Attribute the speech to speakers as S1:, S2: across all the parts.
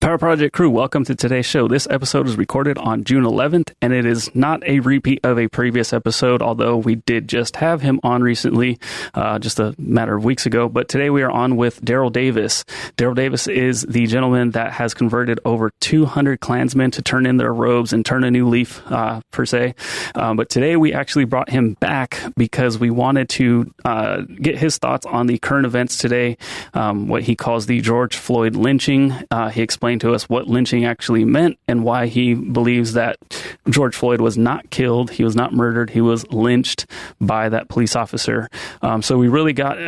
S1: Power Project crew, welcome to today's show. This episode is recorded on June 11th, and it is not a repeat of a previous episode, although we did just have him on recently, just a matter of weeks ago. But today we are on with Darrell Davis. Darrell Davis is the gentleman that has converted over 200 Klansmen to turn in their robes and turn a new leaf, per se. But today we actually brought him back because we wanted to get his thoughts on the current events today, what he calls the George Floyd lynching. He explained to us what lynching actually meant and why he believes that George Floyd was not killed, he was not murdered, he was lynched by that police officer. So we really got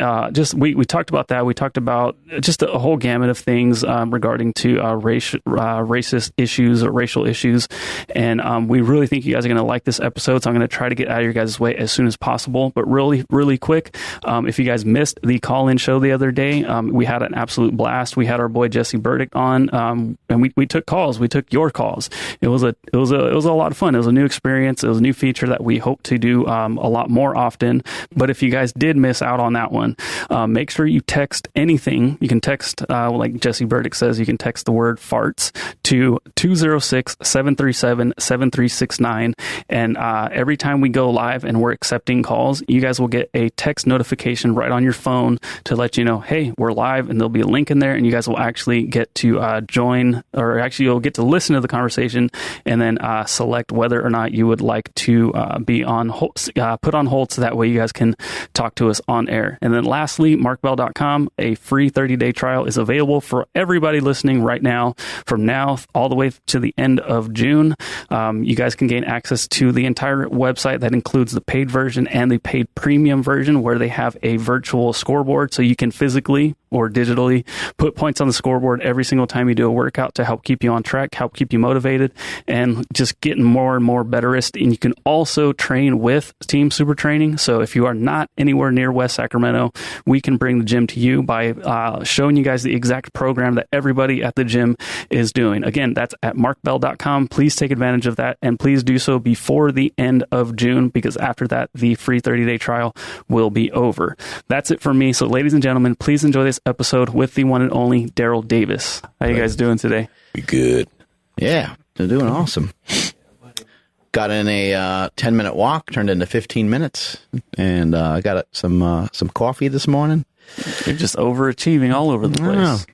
S1: we talked about that. We talked about just a whole gamut of things regarding to racist issues or racial issues, and we really think you guys are going to like this episode. So I'm going to try to get out of your guys' way as soon as possible. But really quick, if you guys missed the call-in show the other day, we had an absolute blast. We had our boy Jesse Burdick on. And we took calls. We took your calls. It was a lot of fun. It was a new experience. It was a new feature that we hope to do a lot more often. But if you guys did miss out on that one, make sure you text anything. You can text, like Jesse Burdick says, you can text the word farts to 206-737-7369. And every time we go live and we're accepting calls, you guys will get a text notification right on your phone to let you know, hey, we're live, and there'll be a link in there, and you guys will actually get to join, or actually you'll get to listen to the conversation and then select whether or not you would like to be on hold, put on hold, so that way you guys can talk to us on air. And then lastly, markbell.com, a free 30-day trial is available for everybody listening right now, from now all the way to the end of June. You guys can gain access to the entire website. That includes the paid version and the paid premium version, where they have a virtual scoreboard, so you can physically or digitally put points on the scoreboard every single time you do a workout to help keep you on track, help keep you motivated, and just getting more and more betterist. And you can also train with Team Super Training. So if you are not anywhere near West Sacramento, we can bring the gym to you by showing you guys the exact program that everybody at the gym is doing. Again, that's at markbell.com. Please take advantage of that, and please do so before the end of June, because after that, the free 30-day trial will be over. That's it for me. So ladies and gentlemen, please enjoy this episode with the one and only Darrell Davis. How you guys doing today?
S2: We good.
S3: Yeah, they're doing awesome. Got in a 10-minute walk, turned into 15 minutes, and I got some coffee this morning.
S1: You're just overachieving all over the place.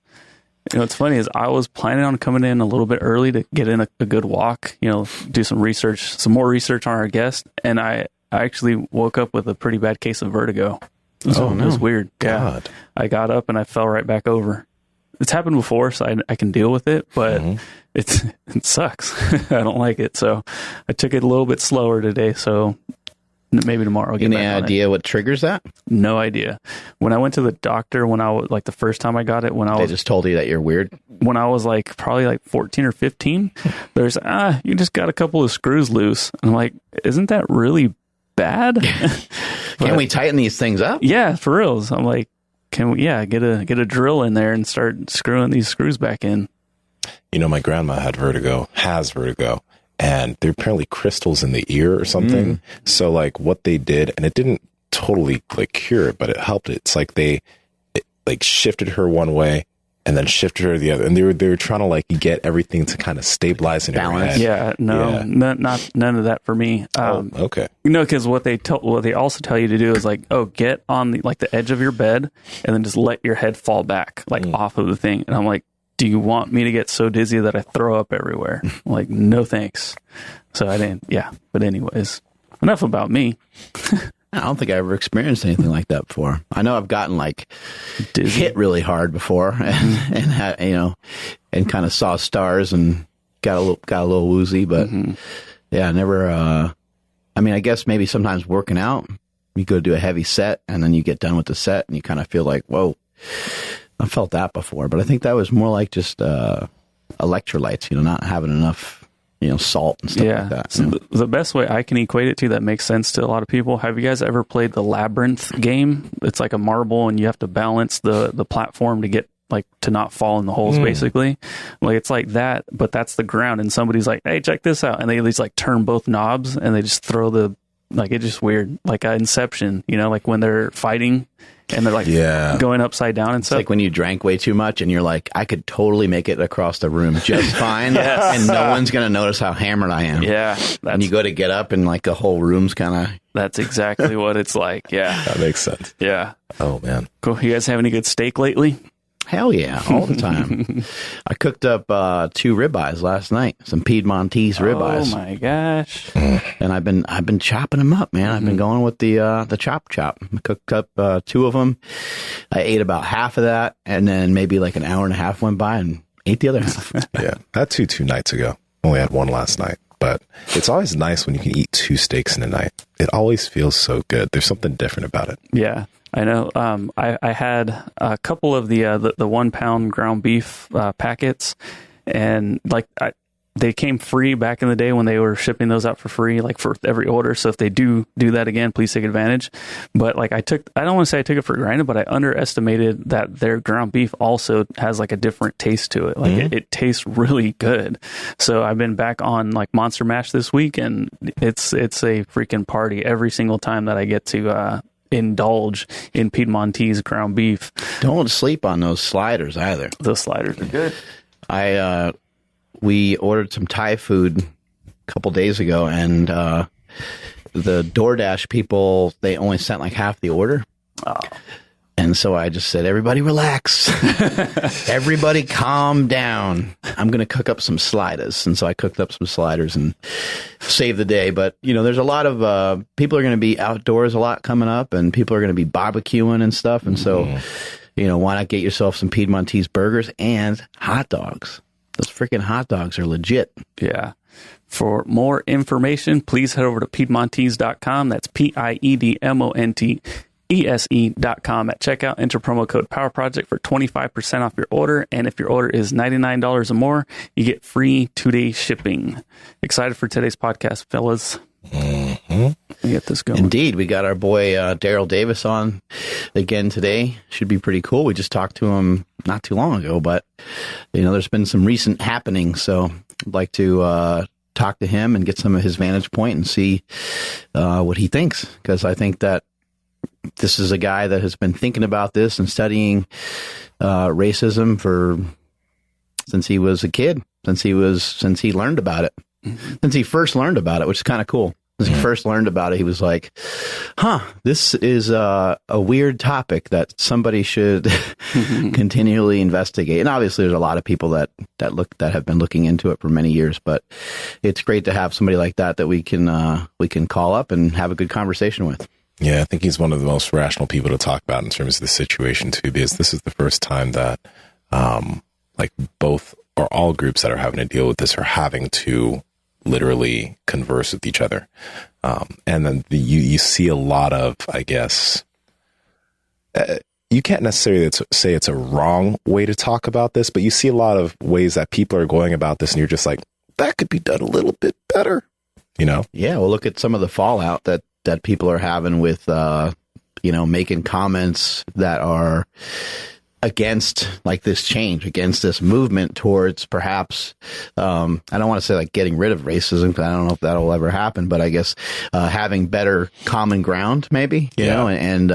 S1: You know, what's funny is I was planning on coming in a little bit early to get in a good walk, do some research, some more research on our guest, and I actually woke up with a pretty bad case of vertigo. It was weird.
S2: God.
S1: Yeah. I got up and I fell right back over. It's happened before, so I can deal with it, but it sucks. I don't like it. So I took it a little bit slower today. So maybe tomorrow I'll get back on it.
S3: Any idea what triggers that?
S1: No idea. When I went to the doctor, when I was like the first time I got it,
S3: they just told you that you're weird?
S1: When I was like probably 14 or 15, there's, you just got a couple of screws loose. And I'm like, isn't that really bad?
S3: Can we tighten these things up?
S1: Yeah, for real. So I'm like, can we get a drill in there and start screwing these screws back in?
S2: My grandma has vertigo, and there are apparently crystals in the ear or something. So what they did, and it didn't totally cure it, but it helped it. It's like it shifted her one way and then shifted her the other, and they were trying to get everything to kind of stabilize in her head.
S1: Yeah, no, not none of that for me.
S2: Okay.
S1: Because what they also tell you to do is get on the edge of your bed and then just let your head fall back off of the thing. And I'm like, do you want me to get so dizzy that I throw up everywhere? I'm like, no thanks. So I didn't. Yeah, but anyways, enough about me.
S3: I don't think I ever experienced anything like that before. I know I've gotten dizzy, hit really hard before, and had, and kind of saw stars and got a little woozy, but yeah, never. I guess maybe sometimes working out, you go do a heavy set and then you get done with the set and you kind of feel like, whoa, I felt that before, but I think that was more like just electrolytes, not having enough. Salt and stuff like that.
S1: So the best way I can equate it to that makes sense to a lot of people. Have you guys ever played the Labyrinth game? It's like a marble and you have to balance the platform to get to not fall in the holes, basically. It's like that, but that's the ground. And somebody's like, hey, check this out. And they at least turn both knobs and they just throw it's just weird. Like Inception, when they're fighting and they're like going upside down and
S3: it's
S1: stuff.
S3: like when you drank way too much and you're like, I could totally make it across the room just fine, and no one's going to notice how hammered I am.
S1: Yeah.
S3: And you go to get up and like the whole room's kind of...
S1: That's exactly what it's like. Yeah.
S2: That makes sense.
S1: Yeah.
S2: Oh, man.
S1: Cool. You guys have any good steak lately?
S3: Hell yeah, all the time. I cooked up 2 ribeyes last night, some Piedmontese ribeyes.
S1: Oh my gosh!
S3: And I've been chopping them up, man. I've been going with the chop. I cooked up 2 of them. I ate about half of that, and then maybe like an hour and a half went by and ate the other half.
S2: Yeah, I had 2 nights ago. Only had 1 last night. But it's always nice when you can eat 2 steaks in a night. It always feels so good. There's something different about it.
S1: Yeah. I know. I had a couple of the 1 pound ground beef packets, and like they came free back in the day when they were shipping those out for free, like for every order. So if they do that again, please take advantage. But like I don't want to say I took it for granted, but I underestimated that their ground beef also has like a different taste to it. Like it tastes really good. So I've been back on like Monster Mash this week, and it's a freaking party every single time that I get to indulge in Piedmontese ground beef. Don't
S3: sleep on those sliders either.
S1: Those sliders are good.
S3: We ordered some Thai food a couple days ago, and the DoorDash people, they only sent like half the order. Oh. And so I just said, everybody relax. Everybody calm down. I'm going to cook up some sliders. And so I cooked up some sliders and saved the day. But, there's a lot of people are going to be outdoors a lot coming up, and people are going to be barbecuing and stuff. And so, why not get yourself some Piedmontese burgers and hot dogs? Those freaking hot dogs are legit.
S1: Yeah. For more information, please head over to Piedmontese.com. That's PIEDMONT. ESE.com. At checkout, enter promo code Power Project for 25% off your order. And if your order is $99 or more, you get free 2-day shipping. Excited for today's podcast, fellas. Get this going.
S3: Indeed. We got our boy Darrell Davis on again today. Should be pretty cool. We just talked to him not too long ago, but there's been some recent happenings. So I'd like to talk to him and get some of his vantage point and see what he thinks. Because I think that this is a guy that has been thinking about this and studying racism since he was a kid, since he learned about it, since he first learned about it, which is kind of cool. When he first learned about it, he was like, this is a weird topic that somebody should continually investigate. And obviously there's a lot of people that have been looking into it for many years, but it's great to have somebody like that we can call up and have a good conversation with.
S2: Yeah, I think he's one of the most rational people to talk about in terms of the situation too, because this is the first time that like both or all groups that are having to deal with this are having to literally converse with each other. And then you see a lot of, I guess, you can't necessarily say it's a wrong way to talk about this, but you see a lot of ways that people are going about this, and you're just like, that could be done a little bit better, Yeah,
S3: well, look at some of the fallout that people are having with, making comments that are against like this change, against this movement towards perhaps, I don't want to say like getting rid of racism, because I don't know if that'll ever happen, but I guess having better common ground maybe, you know, and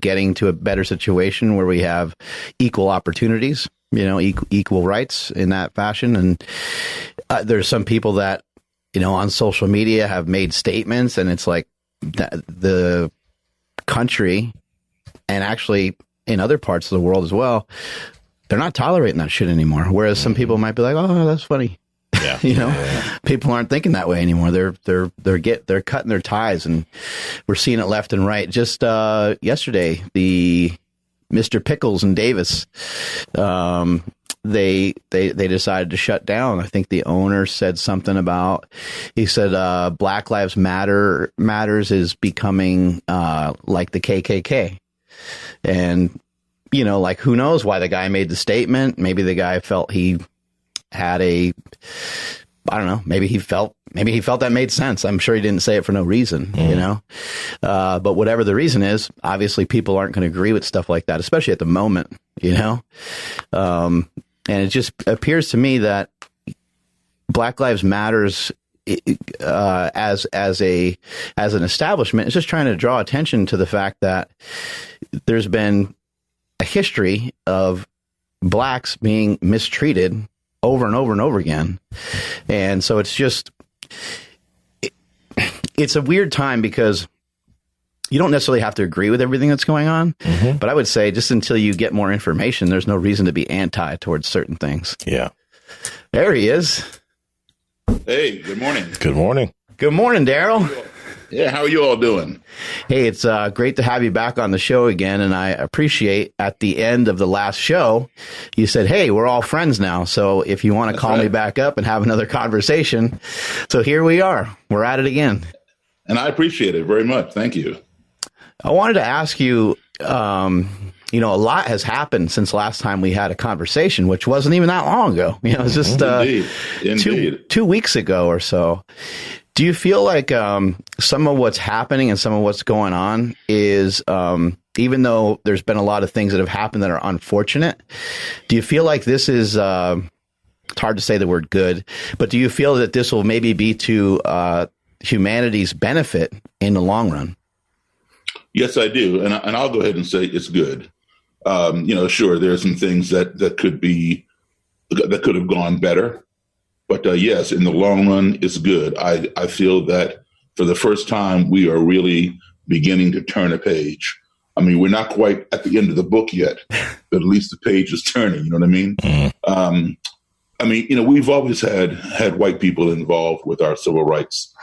S3: getting to a better situation where we have equal opportunities, equal rights in that fashion. And there's some people that, on social media have made statements, and it's like the country, and actually in other parts of the world as well, they're not tolerating that shit anymore. Whereas some people might be like, "Oh, that's funny." Yeah. People aren't thinking that way anymore. They're cutting their ties, and we're seeing it left and right. Just yesterday, the Mr. Pickles and Davis, they decided to shut down. I think the owner said something about, he said, Black Lives Matters is becoming like the KKK. And, like, who knows why the guy made the statement. Maybe the guy felt he had I don't know, maybe he felt that made sense. I'm sure he didn't say it for no reason, but whatever the reason is, obviously people aren't going to agree with stuff like that, especially at the moment, and it just appears to me that Black Lives Matters as an establishment, is just trying to draw attention to the fact that there's been a history of blacks being mistreated over and over and over again. And so it's a weird time because you don't necessarily have to agree with everything that's going on. Mm-hmm. But I would say just until you get more information, there's no reason to be anti towards certain things.
S2: Yeah.
S3: There he is.
S4: Hey, good morning.
S2: Good morning.
S3: Good morning, Daryl.
S4: Yeah, how are you all doing?
S3: Hey, it's great to have you back on the show again, and I appreciate at the end of the last show, you said, hey, we're all friends now, so if you want to call me back up and have another conversation. So here we are. We're at it again.
S4: And I appreciate it very much. Thank you.
S3: I wanted to ask you, a lot has happened since last time we had a conversation, which wasn't even that long ago. It was just
S4: Indeed.
S3: 2 weeks ago or so. Do you feel like some of what's happening and some of what's going on is, even though there's been a lot of things that have happened that are unfortunate, do you feel like this is, it's hard to say the word good, but do you feel that this will maybe be to humanity's benefit in the long run?
S4: Yes, I do. And I'll go ahead and say it's good. Sure, there are some things that could have gone better. But yes, in the long run, it's good. I feel that for the first time, we are really beginning to turn a page. I mean, we're not quite at the end of the book yet, but at least the page is turning. You know what I mean? Mm-hmm. We've always had white people involved with our civil rights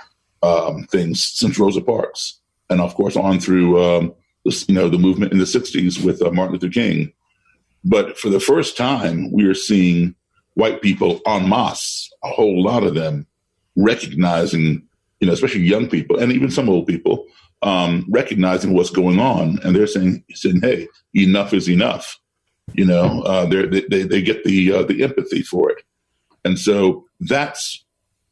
S4: things since Rosa Parks. And, of course, on through, the movement in the 60s with Martin Luther King. But for the first time, we are seeing white people en masse, a whole lot of them, recognizing, especially young people and even some old people, recognizing what's going on. And they're saying, hey, enough is enough. They get the empathy for it. And so that's,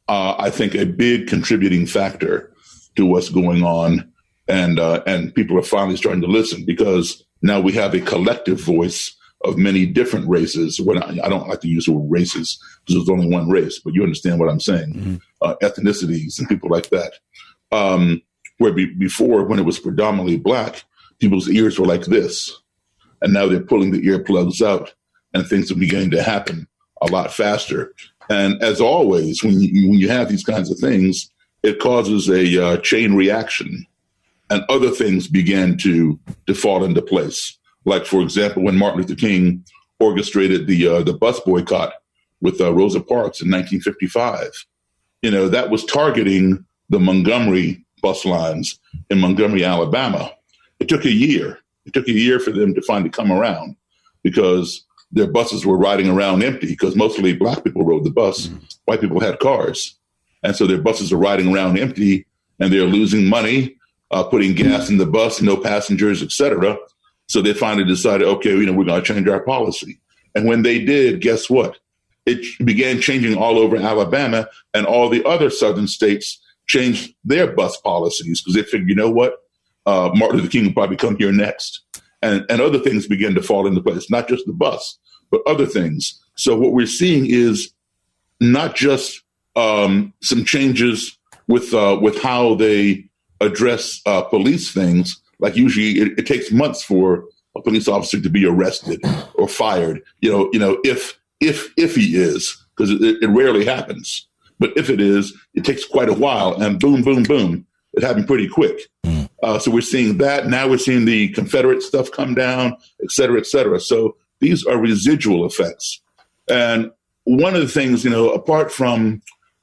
S4: I think, a big contributing factor to what's going on. And people are finally starting to listen because now we have a collective voice of many different races. I don't like to use the word races because there's only one race, but you understand what I'm saying. Mm-hmm. Ethnicities and people like that. Where before, when it was predominantly black, people's ears were like this. And now they're pulling the earplugs out and things are beginning to happen a lot faster. And as always, when you have these kinds of things, it causes a chain reaction. And other things began to fall into place. Like, for example, when Martin Luther King orchestrated the bus boycott with Rosa Parks in 1955, that was targeting the Montgomery bus lines in Montgomery, Alabama. It took a year. It took a year for them to finally come around because their buses were riding around empty because mostly black people rode the bus. Mm-hmm. White people had cars. And so their buses are riding around empty and they're losing money. Putting gas in the bus, no passengers, etc. So they finally decided, okay, we're going to change our policy. And when they did, guess what? It began changing all over Alabama, and all the other southern states changed their bus policies because they figured, Martin Luther King will probably come here next. And other things began to fall into place, not just the bus, but other things. So what we're seeing is not just some changes with how they address police things. Like usually it takes months for a police officer to be arrested or fired, if he is, because it rarely happens. But if it is, it takes quite a while and boom, boom, boom. It happened pretty quick. So we're seeing that. Now we're seeing the Confederate stuff come down, et cetera, et cetera. So these are residual effects. And one of the things, apart from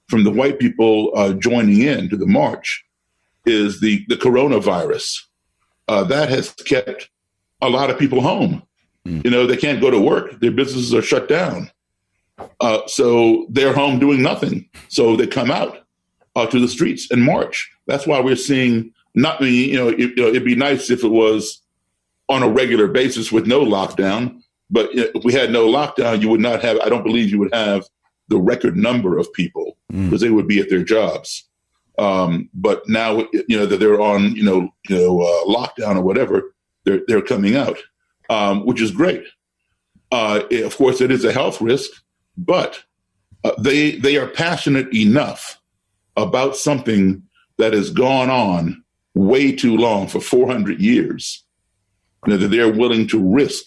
S4: the white people joining in to the march, is the coronavirus. That has kept a lot of people home. They can't go to work. Their businesses are shut down. So they're home doing nothing. So they come out to the streets and march. That's why we're seeing it'd be nice if it was on a regular basis with no lockdown. But if we had no lockdown, I don't believe you would have the record number of people because they would be at their jobs. But now, that they're on, lockdown or whatever, they're coming out, which is great. Of course, it is a health risk, but they are passionate enough about something that has gone on way too long, for 400 years, that they're willing to risk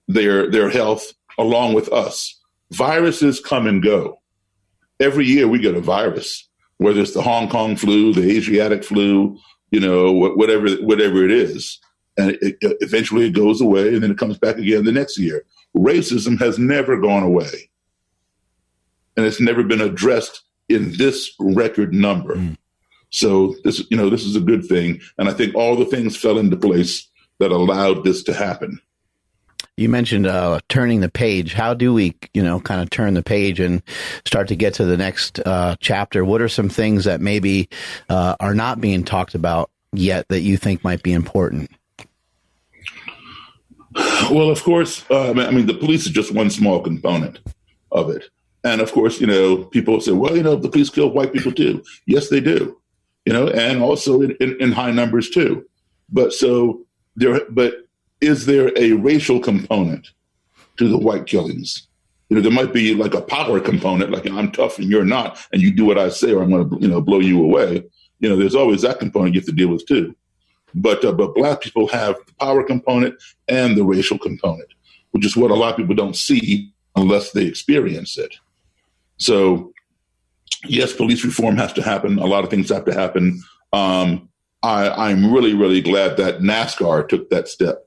S4: their health along with us. Viruses come and go. Every year we get a virus, whether it's the Hong Kong flu, the Asiatic flu, whatever it is. And eventually it goes away, and then it comes back again the next year. Racism has never gone away. And it's never been addressed in this record number. So this is a good thing. And I think all the things fell into place that allowed this to happen.
S3: You mentioned turning the page. How do we, kind of turn the page and start to get to the next chapter? What are some things that maybe are not being talked about yet that you think might be important?
S4: Well, of course, the police is just one small component of it. And of course, people say, well, the police kill white people too. Yes, they do, and also in high numbers too. But is there a racial component to the white killings? There might be like a power component, like I'm tough and you're not, and you do what I say or I'm going to, blow you away. There's always that component you have to deal with too. But Black people have the power component and the racial component, which is what a lot of people don't see unless they experience it. So, yes, police reform has to happen. A lot of things have to happen. I'm really, really glad that NASCAR took that step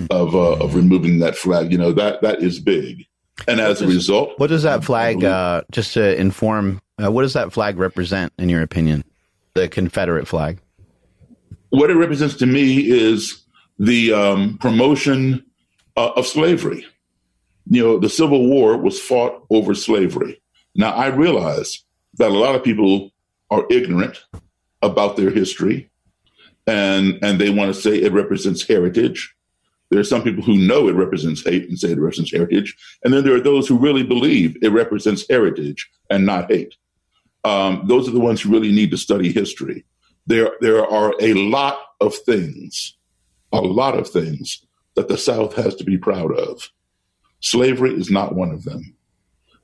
S4: of removing that flag. That is big. And as a result,
S3: what does that flag, just to inform, what does that flag represent in your opinion? The Confederate flag?
S4: What it represents to me is the promotion of slavery. The Civil War was fought over slavery. Now, I realize that a lot of people are ignorant about their history, and they want to say it represents heritage. There are some people who know it represents hate and say it represents heritage. And then there are those who really believe it represents heritage and not hate. Those are the ones who really need to study history. There are a lot of things that the South has to be proud of. Slavery is not one of them.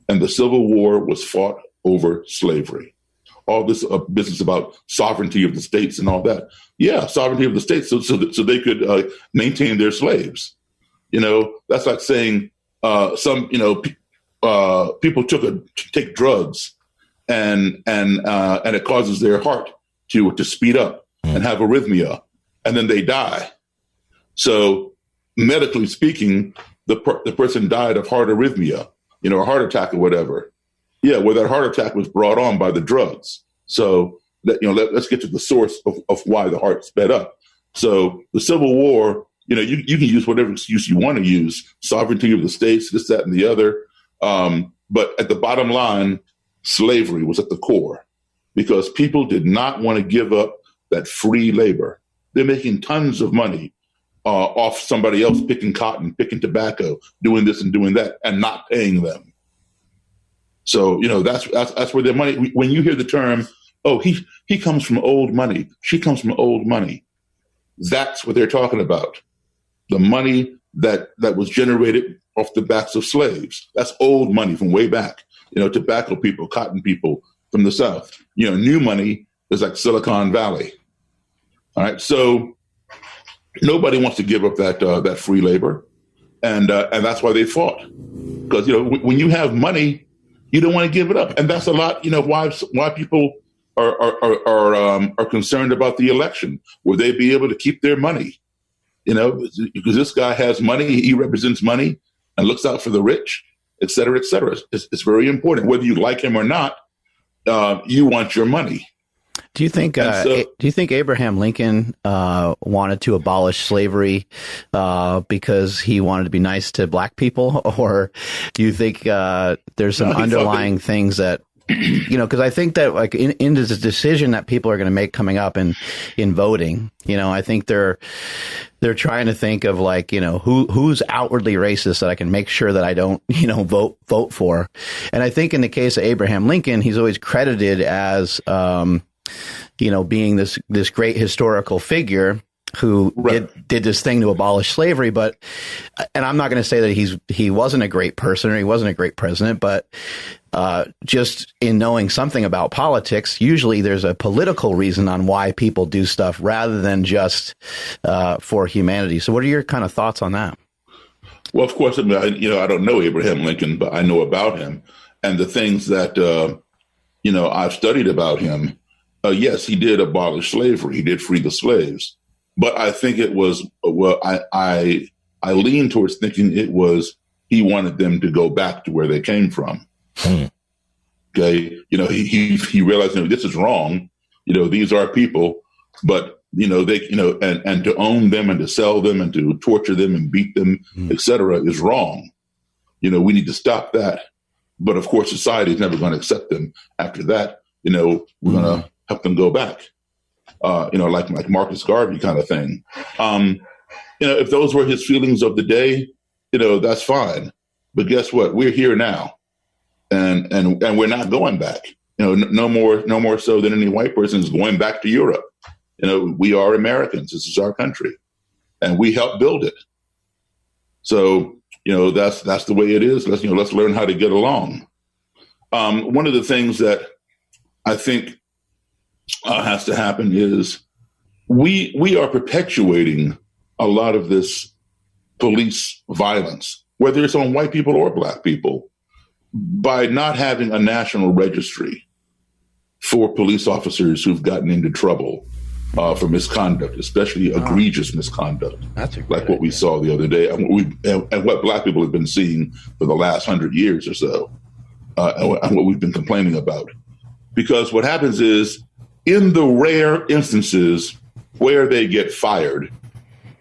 S4: And the Civil War was fought over slavery. All this business about sovereignty of the states and all that. Yeah, sovereignty of the states so they could maintain their slaves. That's like saying people take drugs and it causes their heart to speed up and have arrhythmia, and then they die. So medically speaking, the person died of heart arrhythmia, a heart attack or whatever. Yeah, well, that heart attack was brought on by the drugs. So let's get to the source of why the heart sped up. So the Civil War, you can use whatever excuse you want to use, sovereignty of the states, this, that, and the other. But at the bottom line, slavery was at the core because people did not want to give up that free labor. They're making tons of money off somebody else picking cotton, picking tobacco, doing this and doing that, and not paying them. So, that's where their money, when you hear the term, oh, he comes from old money, she comes from old money, that's what they're talking about. The money that was generated off the backs of slaves. That's old money from way back, tobacco people, cotton people from the South. New money is like Silicon Valley. All right. So nobody wants to give up that free labor. And that's why they fought. Because, when you have money, you don't want to give it up. And that's a lot, why people are concerned about the election. Will they be able to keep their money? Because this guy has money, he represents money and looks out for the rich, et cetera, et cetera. It's very important. Whether you like him or not, you want your money.
S3: Do you think Abraham Lincoln wanted to abolish slavery because he wanted to be nice to black people, or do you think there's some underlying things that because I think that like in this decision that people are going to make coming up in voting, I think they're trying to think of like who's outwardly racist that I can make sure that I don't vote for, and I think in the case of Abraham Lincoln, he's always credited as being this great historical figure. who did this thing to abolish slavery. But, and I'm not going to say that he wasn't a great person or he wasn't a great president, but just in knowing something about politics, usually there's a political reason on why people do stuff rather than just for humanity. So what are your kind of thoughts on that?
S4: Well, of course, I don't know Abraham Lincoln, but I know about him and the things that, I've studied about him. Yes, he did abolish slavery. He did free the slaves. But I think it was, I lean towards thinking it was he wanted them to go back to where they came from. Okay. He realized, this is wrong. These are people, but, they, and to own them and to sell them and to torture them and beat them, et cetera, is wrong. We need to stop that. But of course, society is never going to accept them. After that, we're going to help them go back. Like Marcus Garvey kind of thing. If those were his feelings of the day, that's fine. But guess what? We're here now. And we're not going back. No more so than any white person is going back to Europe. We are Americans. This is our country, and we helped build it. So that's the way it is. Let's learn how to get along. One of the things that I think has to happen is we are perpetuating a lot of this police violence, whether it's on white people or black people, by not having a national registry for police officers who've gotten into trouble for misconduct, especially egregious misconduct, like what we saw the other day, and what black people have been seeing for the last 100 years or so, and what we've been complaining about. Because what happens is, in the rare instances where they get fired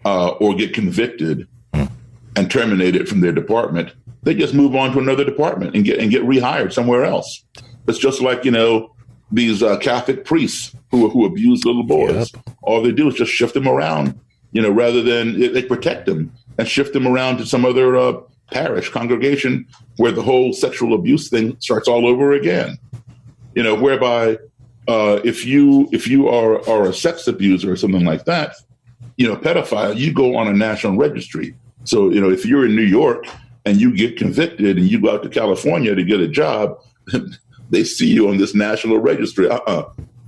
S4: or get convicted and terminated from their department, they just move on to another department and get rehired somewhere else. It's just like, these Catholic priests who abuse little boys. Yep. All they do is just shift them around, rather than they protect them and shift them around to some other parish congregation where the whole sexual abuse thing starts all over again. Whereby if you are a sex abuser or something like that, pedophile, you go on a national registry. So, if you're in New York and you get convicted and you go out to California to get a job, they see you on this national registry.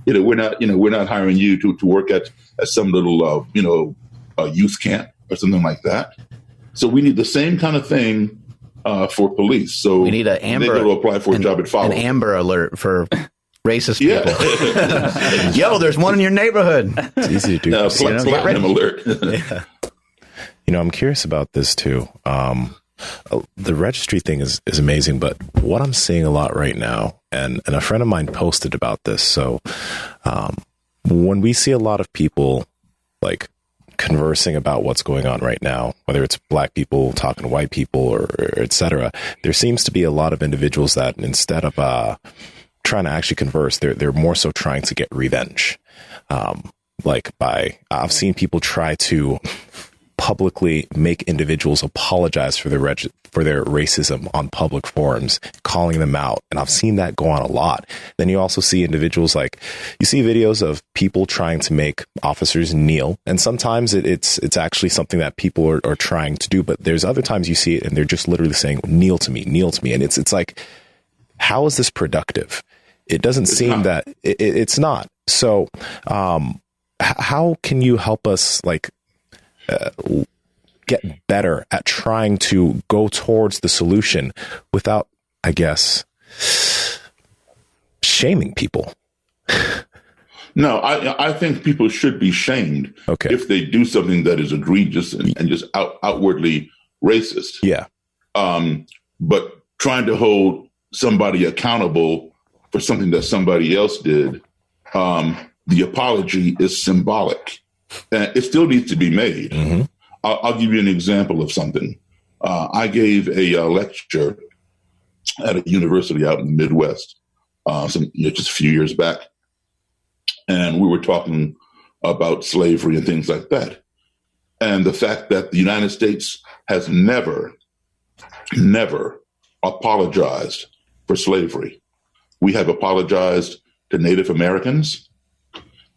S4: We're not hiring you to work at some little, youth camp or something like that. So we need the same kind of thing for police. So
S3: we need they go
S4: to apply for a job at Follow.
S3: An Amber Alert for racist people. Yo, there's one in your neighborhood.
S2: It's easy to do.
S4: Platinum alert.
S3: Yeah.
S2: I'm curious about this too. The registry thing is amazing, but what I'm seeing a lot right now, and a friend of mine posted about this. So when we see a lot of people like conversing about what's going on right now, whether it's black people talking to white people or et cetera, there seems to be a lot of individuals that instead of trying to actually converse, they're more so trying to get revenge. I've seen people try to publicly make individuals apologize for their racism on public forums, calling them out. And I've seen that go on a lot. Then you also see individuals you see videos of people trying to make officers kneel. And sometimes it's actually something that people are trying to do. But there's other times you see it and they're just literally saying, kneel to me. And it's like, how is this productive? It doesn't seem that it's not. So how can you help us get better at trying to go towards the solution without, I guess, shaming people?
S4: No, I think people should be shamed if they do something that is egregious and just outwardly racist.
S2: Yeah.
S4: But trying to hold somebody accountable for something that somebody else did, the apology is symbolic. And it still needs to be made. Mm-hmm. I'll give you an example of something. I gave a lecture at a university out in the Midwest, just a few years back. And we were talking about slavery and things like that. And the fact that the United States has never apologized for slavery. We have apologized to Native Americans.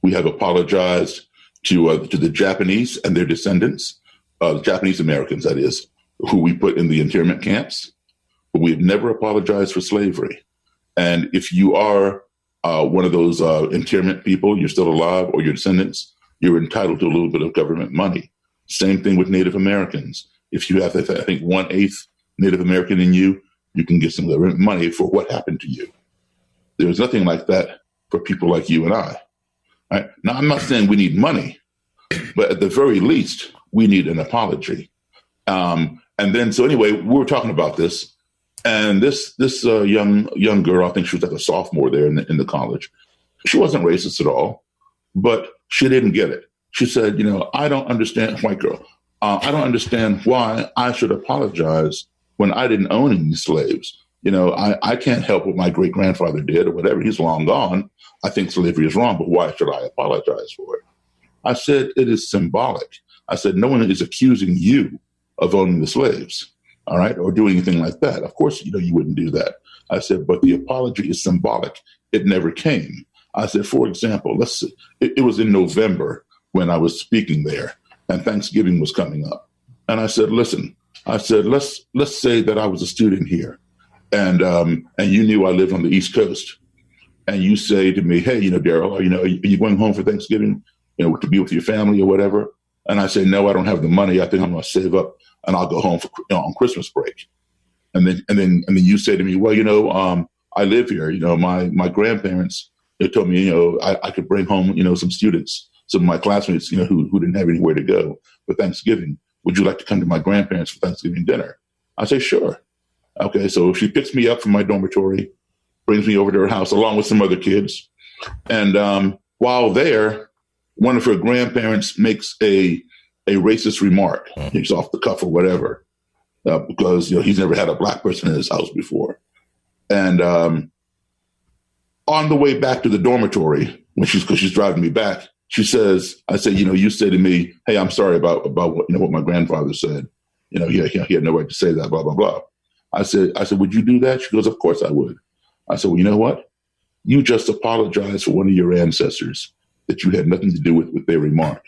S4: We have apologized to the Japanese and their descendants, Japanese Americans, that is, who we put in the internment camps. But we've never apologized for slavery. And if you are one of those internment people, you're still alive, or your descendants, you're entitled to a little bit of government money. Same thing with Native Americans. If you have, I think, 1/8 Native American in you, you can get some government money for what happened to you. There's nothing like that for people like you and I. Right? Now, I'm not saying we need money, but at the very least, we need an apology. And then, so anyway, we were talking about this, and this young girl, I think she was like a sophomore there in the college. She wasn't racist at all, but she didn't get it. She said, I don't understand, white girl, I don't understand why I should apologize when I didn't own any slaves. I can't help what my great grandfather did or whatever. He's long gone. I think slavery is wrong, but why should I apologize for it? I said, it is symbolic. I said, no one is accusing you of owning the slaves, all right, or doing anything like that. Of course, you wouldn't do that. I said, but the apology is symbolic. It never came. I said, for example, let's see, it was in November when I was speaking there, and Thanksgiving was coming up. And I said, listen, let's say that I was a student here, and you knew I lived on the East Coast, and you say to me, hey, Darrell, are you going home for Thanksgiving, to be with your family or whatever? And I say, no, I don't have the money. I think I'm going to save up and I'll go home for on Christmas break. And then you say to me, well, I live here. My grandparents, they told me, I could bring home, some students, some of my classmates, who didn't have anywhere to go for Thanksgiving. Would you like to come to my grandparents for Thanksgiving dinner? I say, sure. Okay. So she picks me up from my dormitory, brings me over to her house along with some other kids. And while there, one of her grandparents makes a racist remark. He's off the cuff or whatever, because he's never had a black person in his house before. And on the way back to the dormitory, because she's driving me back, she says, I said, you say to me, hey, I'm sorry about what my grandfather said. He had no right to say that, blah, blah, blah. I said, would you do that? She goes, of course I would. I said, well, you know what? You just apologized for one of your ancestors that you had nothing to do with their remark.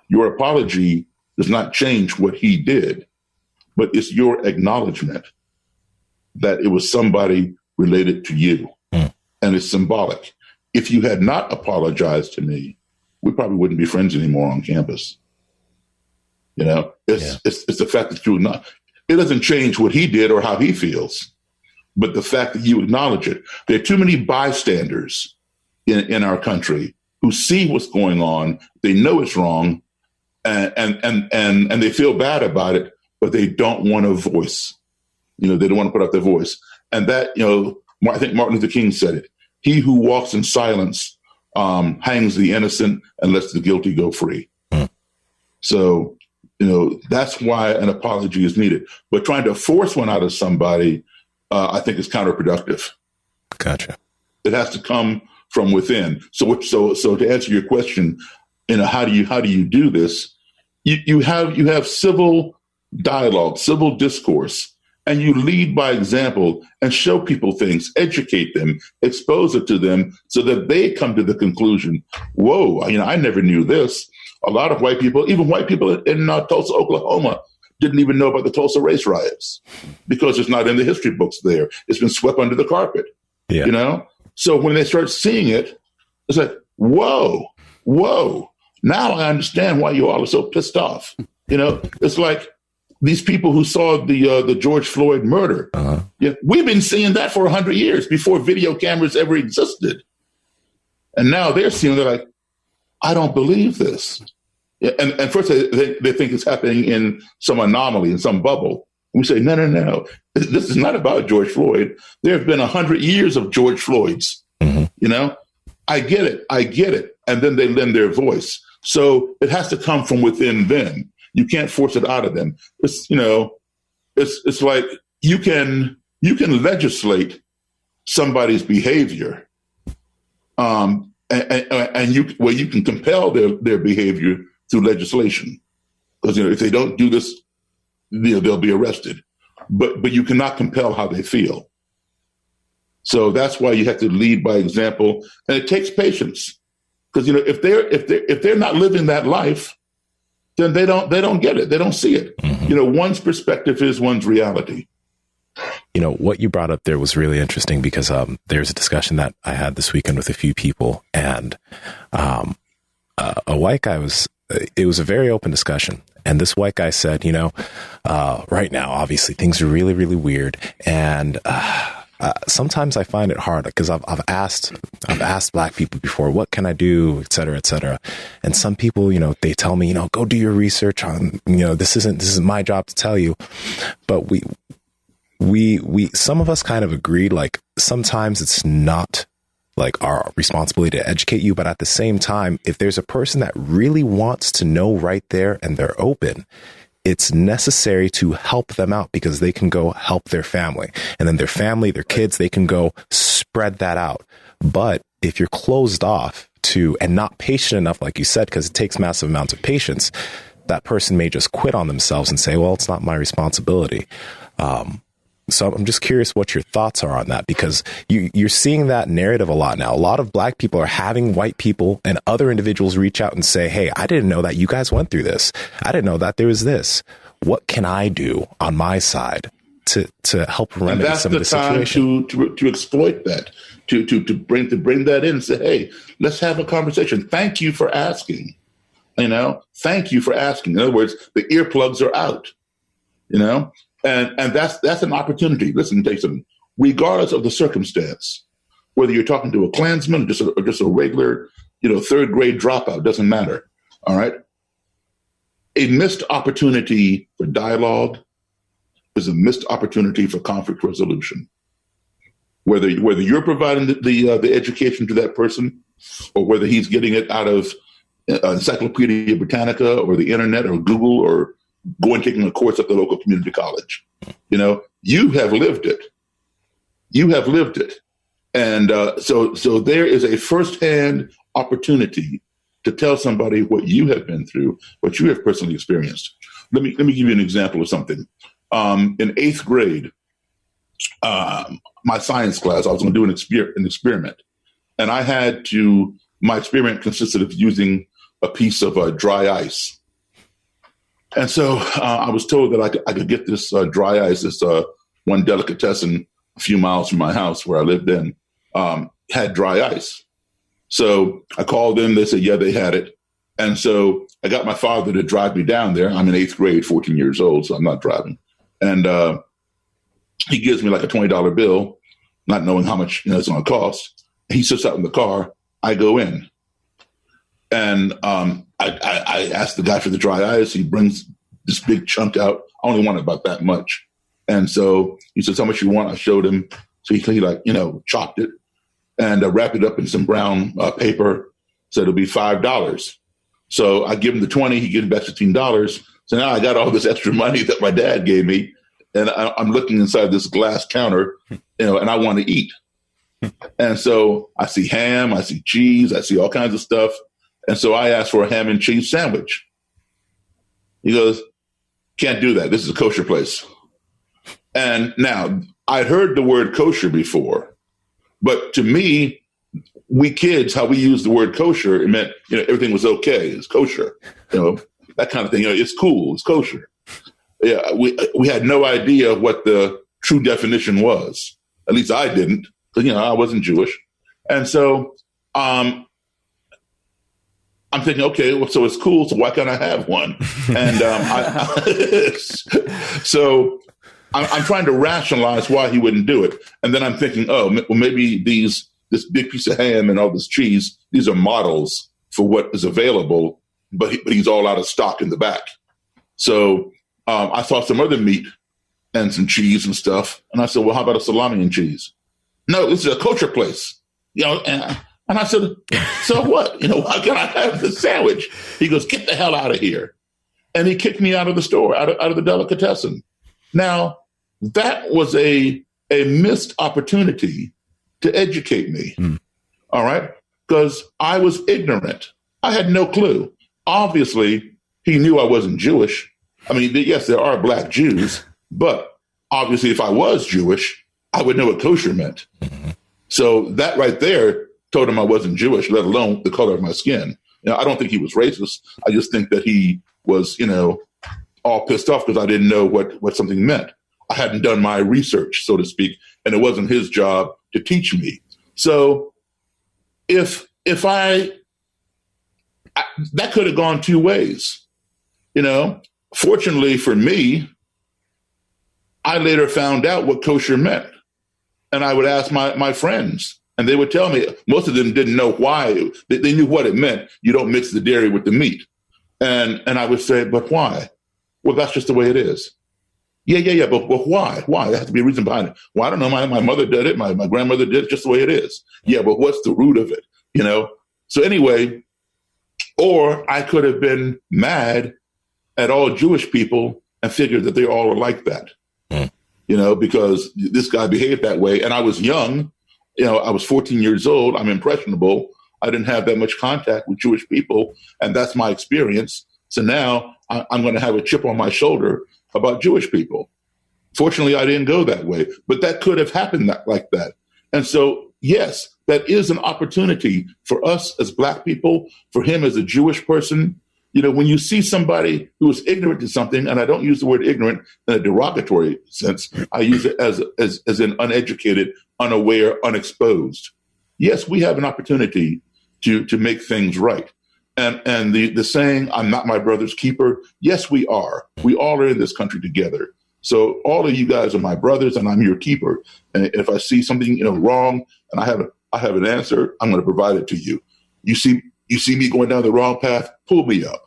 S4: Your apology does not change what he did, but it's your acknowledgement that it was somebody related to you. And it's symbolic. If you had not apologized to me, we probably wouldn't be friends anymore on campus. It's the fact that you not. It doesn't change what he did or how he feels, but the fact that you acknowledge it. There are too many bystanders in our country who see what's going on. They know it's wrong, and they feel bad about it, but they don't want a voice. They don't want to put up their voice. And that, I think Martin Luther King said it. He who walks in silence hangs the innocent and lets the guilty go free. So, that's why an apology is needed. But trying to force one out of somebody, I think, is counterproductive.
S2: Gotcha.
S4: It has to come from within. So to answer your question, how do you do this? You have civil dialogue, civil discourse, and you lead by example and show people things, educate them, expose it to them so that they come to the conclusion, whoa, I never knew this. A lot of white people, even white people in Tulsa, Oklahoma, didn't even know about the Tulsa race riots because it's not in the history books there. It's been swept under the carpet, So when they start seeing it, it's like, whoa. Now I understand why you all are so pissed off. It's like these people who saw the George Floyd murder. We've been seeing that for 100 years before video cameras ever existed. And now they're seeing, they're like, I don't believe this. And first they think it's happening in some anomaly, in some bubble. We say, no. This is not about George Floyd. There have been 100 years of George Floyds. I get it. And then they lend their voice. So it has to come from within them. You can't force it out of them. It's like you can legislate somebody's behavior, and you can compel their behavior through legislation. Because if they don't do this, they'll be arrested. But you cannot compel how they feel. So that's why you have to lead by example, and it takes patience. Because, if they're not living that life, then they don't get it. They don't see it. Mm-hmm. One's perspective is one's reality.
S2: What you brought up there was really interesting because there's a discussion that I had this weekend with a few people, and a white guy it was a very open discussion. And this white guy said, right now, obviously things are really, really weird. And sometimes I find it hard because I've asked Black people before, what can I do, et cetera, et cetera. And some people, they tell me, go do your research on, this isn't my job to tell you. But we some of us kind of agreed, like, sometimes it's not like our responsibility to educate you. But at the same time, if there's a person that really wants to know right there and they're open, it's necessary to help them out because they can go help their family, and then their family, their kids, they can go spread that out. But if you're closed off to and not patient enough, like you said, because it takes massive amounts of patience, that person may just quit on themselves and say, well, it's not my responsibility. So I'm just curious what your thoughts are on that, because you're seeing that narrative a lot now. A lot of Black people are having white people and other individuals reach out and say, hey, I didn't know that you guys went through this. I didn't know that there was this. What can I do on my side to help remedy some of the situation?
S4: That's the time to exploit that, to bring that in and say, hey, let's have a conversation. Thank you for asking. Thank you for asking. In other words, the earplugs are out, And that's an opportunity. Listen, take something. Regardless of the circumstance, whether you're talking to a Klansman or just a regular, third grade dropout, doesn't matter. All right. A missed opportunity for dialogue is a missed opportunity for conflict resolution. Whether you're providing the education to that person, or whether he's getting it out of Encyclopedia Britannica or the internet or Google or taking a course at the local community college. You have lived it. You have lived it. And so there is a firsthand opportunity to tell somebody what you have been through, what you have personally experienced. Let me give you an example of something. In 8th grade, my science class, I was going to do an experiment. And my experiment consisted of using a piece of dry ice. And so I was told that I could get this dry ice, this one delicatessen a few miles from my house where I lived in, had dry ice. So I called them. They said, yeah, they had it. And so I got my father to drive me down there. I'm in 8th grade, 14 years old, so I'm not driving. And he gives me like a $20 bill, not knowing how much it's going to cost. He sits out in the car. I go in. And I asked the guy for the dry ice. He brings this big chunk out. I only wanted about that much. And so he says, how much you want? I showed him. So he chopped it and wrapped it up in some brown paper. Said it'll be $5. So I give him the 20. He gives me back $15. So now I got all this extra money that my dad gave me. And I'm looking inside this glass counter, and I want to eat. And so I see ham, I see cheese, I see all kinds of stuff. And so I asked for a ham and cheese sandwich. He goes, can't do that. This is a kosher place. And now I'd heard the word kosher before, but to me, we kids, how we use the word kosher, it meant, everything was okay. It's kosher, that kind of thing. It's cool. It's kosher. Yeah. We had no idea what the true definition was. At least I didn't, because, I wasn't Jewish. And so, I'm thinking, okay, well, so it's cool. So why can't I have one? And so I'm trying to rationalize why he wouldn't do it. And then I'm thinking, oh, well, maybe this big piece of ham and all this cheese, these are models for what is available, but he's all out of stock in the back. So I saw some other meat and some cheese and stuff. And I said, well, how about a salami and cheese? No, this is a kosher place. And I said, so what? Why can't I have the sandwich? He goes, get the hell out of here. And he kicked me out of the store, out of the delicatessen. Now, that was a missed opportunity to educate me. All right? Because I was ignorant. I had no clue. Obviously, he knew I wasn't Jewish. I mean, yes, there are Black Jews, but obviously if I was Jewish, I would know what kosher meant. So that right there told him I wasn't Jewish, let alone the color of my skin. I don't think he was racist. I just think that he was, all pissed off because I didn't know what something meant. I hadn't done my research, so to speak, and it wasn't his job to teach me. So if I that could have gone two ways, Fortunately for me, I later found out what kosher meant. And I would ask my friends, and they would tell me, most of them didn't know why. They knew what it meant. You don't mix the dairy with the meat. And I would say, but why? Well, that's just the way it is. Yeah. But why? Why? There has to be a reason behind it. Well, I don't know. My mother did it. My grandmother did it, just the way it is. Yeah, but what's the root of it? So anyway, or I could have been mad at all Jewish people and figured that they all are like that, because this guy behaved that way. And I was young, I was 14 years old. I'm impressionable. I didn't have that much contact with Jewish people. And that's my experience. So now I'm going to have a chip on my shoulder about Jewish people. Fortunately, I didn't go that way, but that could have happened like that. And so, yes, that is an opportunity for us as Black people, for him as a Jewish person. When you see somebody who is ignorant to something, and I don't use the word ignorant in a derogatory sense, I use it as an uneducated, unaware, unexposed. Yes, we have an opportunity to make things right. And the saying, I'm not my brother's keeper. Yes, we are. We all are in this country together. So all of you guys are my brothers, and I'm your keeper. And if I see something wrong, and I have an answer, I'm going to provide it to you. You see me going down the wrong path, pull me up.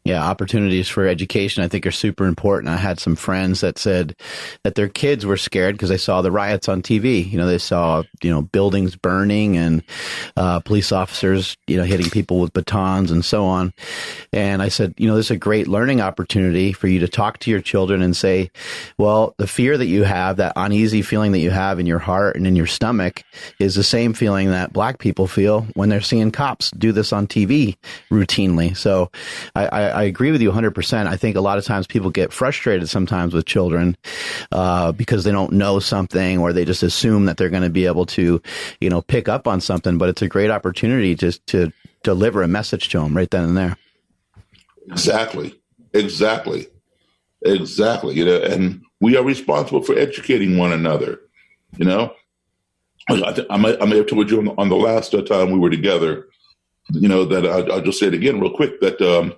S3: Yeah, opportunities for education, I think, are super important. I had some friends that said that their kids were scared because they saw the riots on TV. They saw, buildings burning and police officers, hitting people with batons and so on. And I said, this is a great learning opportunity for you to talk to your children and say, well, the fear that you have, that uneasy feeling that you have in your heart and in your stomach is the same feeling that Black people feel when they're seeing cops do this on TV routinely. So I agree with you 100%. I think a lot of times people get frustrated sometimes with children because they don't know something, or they just assume that they're going to be able to, pick up on something. But it's a great opportunity just to deliver a message to them right then and there. Exactly.
S4: And we are responsible for educating one another. I may have told you on the last time we were together, that I'll just say it again real quick, that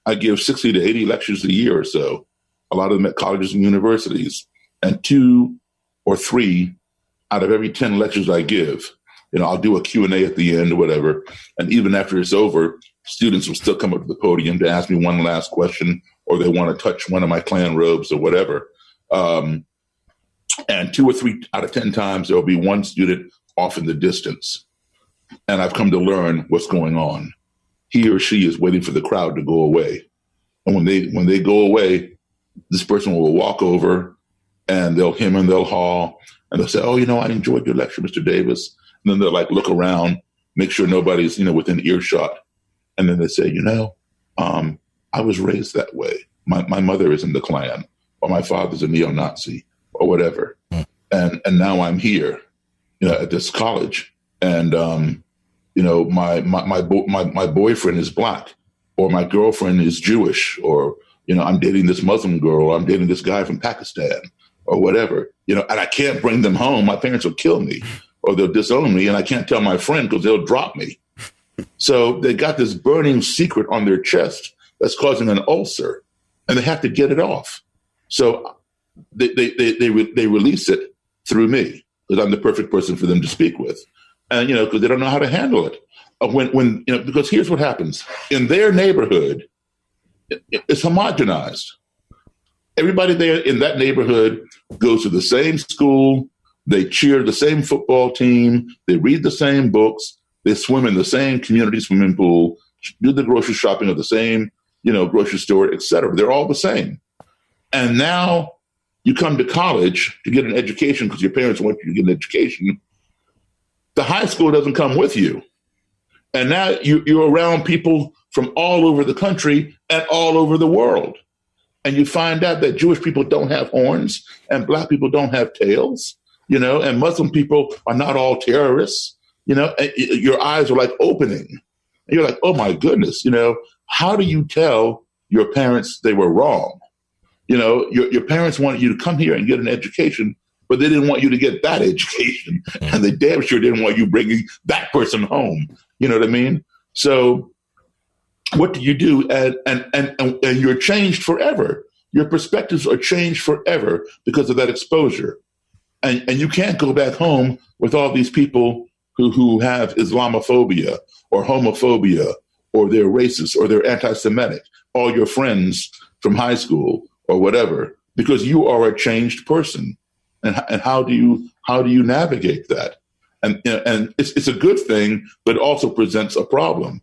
S4: I give 60 to 80 lectures a year or so, a lot of them at colleges and universities, and 2 or 3 out of every 10 lectures I give, I'll do a Q&A at the end or whatever. And even after it's over, students will still come up to the podium to ask me one last question, or they want to touch one of my Klan robes or whatever. And 2 or 3 out of 10 times, there'll be one student off in the distance. And I've come to learn what's going on. He or she is waiting for the crowd to go away. And when they go away, this person will walk over and they'll hem and they'll haw, and they'll say, oh, I enjoyed your lecture, Mr. Davis. And then they'll look around, make sure nobody's, within earshot. And then they say, I was raised that way. My mother is in the Klan, or my father's a neo-Nazi, or whatever. And now I'm here, at this college. And, my boyfriend is Black, or my girlfriend is Jewish, or, I'm dating this Muslim girl, or I'm dating this guy from Pakistan, or whatever, and I can't bring them home. My parents will kill me, or they'll disown me, and I can't tell my friend because they'll drop me. So they got this burning secret on their chest that's causing an ulcer, and they have to get it off. So they release it through me, because I'm the perfect person for them to speak with. And, because they don't know how to handle it. Because here's what happens. In their neighborhood, it's homogenized. Everybody there in that neighborhood goes to the same school. They cheer the same football team. They read the same books. They swim in the same community swimming pool, do the grocery shopping at the same, grocery store, et cetera. They're all the same. And now you come to college to get an education because your parents want you to get an education. The high school doesn't come with you. And now you're around people from all over the country and all over the world. And you find out that Jewish people don't have horns and Black people don't have tails. and Muslim people are not all terrorists, your eyes are like opening. And you're like, oh my goodness, how do you tell your parents they were wrong? Your parents wanted you to come here and get an education, but they didn't want you to get that education. And they damn sure didn't want you bringing that person home. You know what I mean? So what do you do? And you're changed forever. Your perspectives are changed forever because of that exposure. And you can't go back home with all these people who have Islamophobia or homophobia, or they're racist, or they're anti-Semitic, all your friends from high school or whatever, because you are a changed person. And how do you navigate that? And it's a good thing, but it also presents a problem.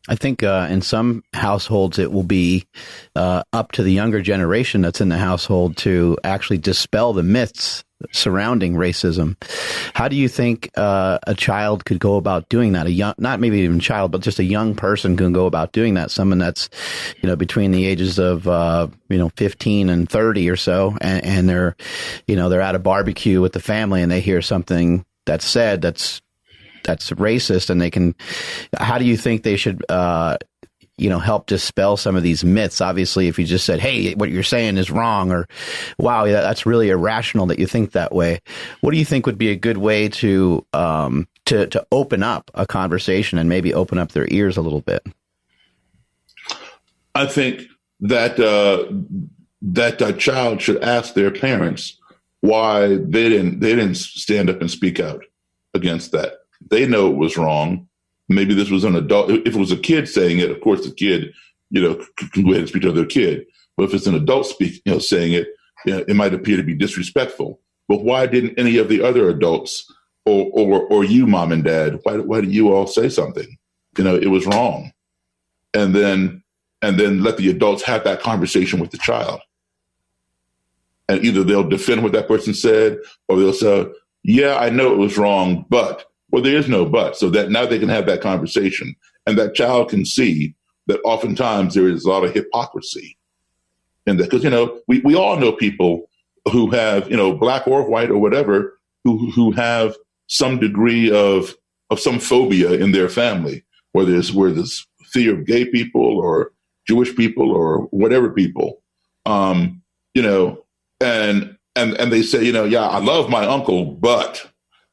S3: I think in some households it will be up to the younger generation that's in the household to actually dispel the myths surrounding racism. How do you think a child could go about doing that? Not maybe even a child, but just a young person can go about doing that. Someone that's, between the ages of 15 and 30 or so, and they're at a barbecue with the family and they hear something that's said that's racist, and how do you think they should help dispel some of these myths? Obviously, if you just said, hey, what you're saying is wrong, or wow, that's really irrational that you think that way, what do you think would be a good way to open up a conversation and maybe open up their ears a little bit?
S4: I think that a child should ask their parents why they didn't stand up and speak out against that. They know it was wrong. Maybe this was an adult. If it was a kid saying it, of course, the kid, can go ahead and speak to their kid. But if it's an adult saying it, it might appear to be disrespectful. But why didn't any of the other adults or you, mom and dad, why did you all say something? It was wrong. And then let the adults have that conversation with the child. And either they'll defend what that person said, or they'll say, yeah, I know it was wrong, but. Well, there is no but, so that now they can have that conversation, and that child can see that oftentimes there is a lot of hypocrisy in that, because we all know people who have black or white or whatever who have some degree of some phobia in their family, whether it's fear of gay people or Jewish people or whatever people, and they say yeah, I love my uncle, but.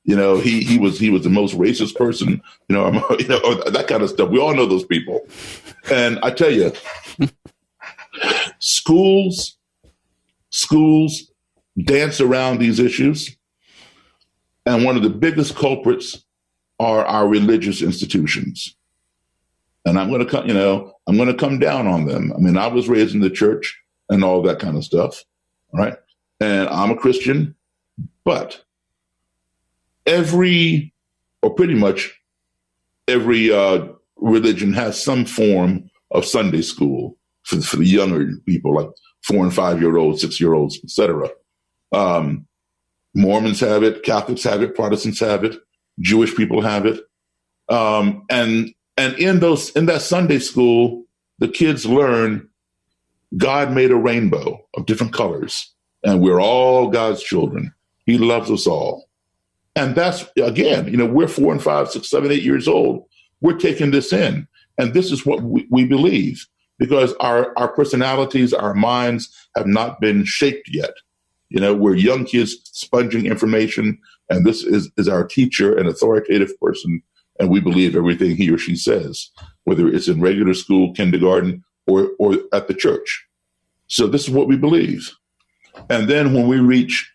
S4: He was the most racist person, or that kind of stuff. We all know those people. And I tell you, schools dance around these issues. And one of the biggest culprits are our religious institutions. And I'm going to come down on them. I mean, I was raised in the church and all that kind of stuff. Right. And I'm a Christian, but pretty much every religion has some form of Sunday school for the younger people, like 4 and 5 year olds, 6-year-olds, etc. Mormons have it, Catholics have it, Protestants have it, Jewish people have it, and in that Sunday school, the kids learn God made a rainbow of different colors, and we're all God's children. He loves us all. And that's, again, we're 4 and 5, 6, 7, 8 years old. We're taking this in. And this is what we believe, because our personalities, our minds have not been shaped yet. We're young kids sponging information, and this is our teacher, an authoritative person, and we believe everything he or she says, whether it's in regular school, kindergarten, or at the church. So this is what we believe. And then when we reach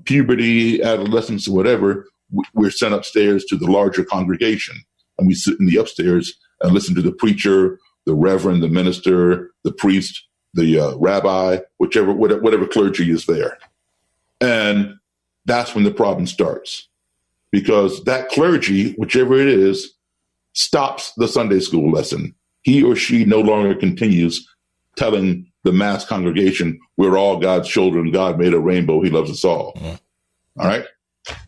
S4: puberty, adolescence, or whatever, we're sent upstairs to the larger congregation, and we sit in the upstairs and listen to the preacher, the reverend, the minister, the priest, the rabbi, whatever clergy is there. And that's when the problem starts, because that clergy, whichever it is, stops the Sunday school lesson. He or she no longer continues telling the mass congregation, we're all God's children. God made a rainbow. He loves us all. All right.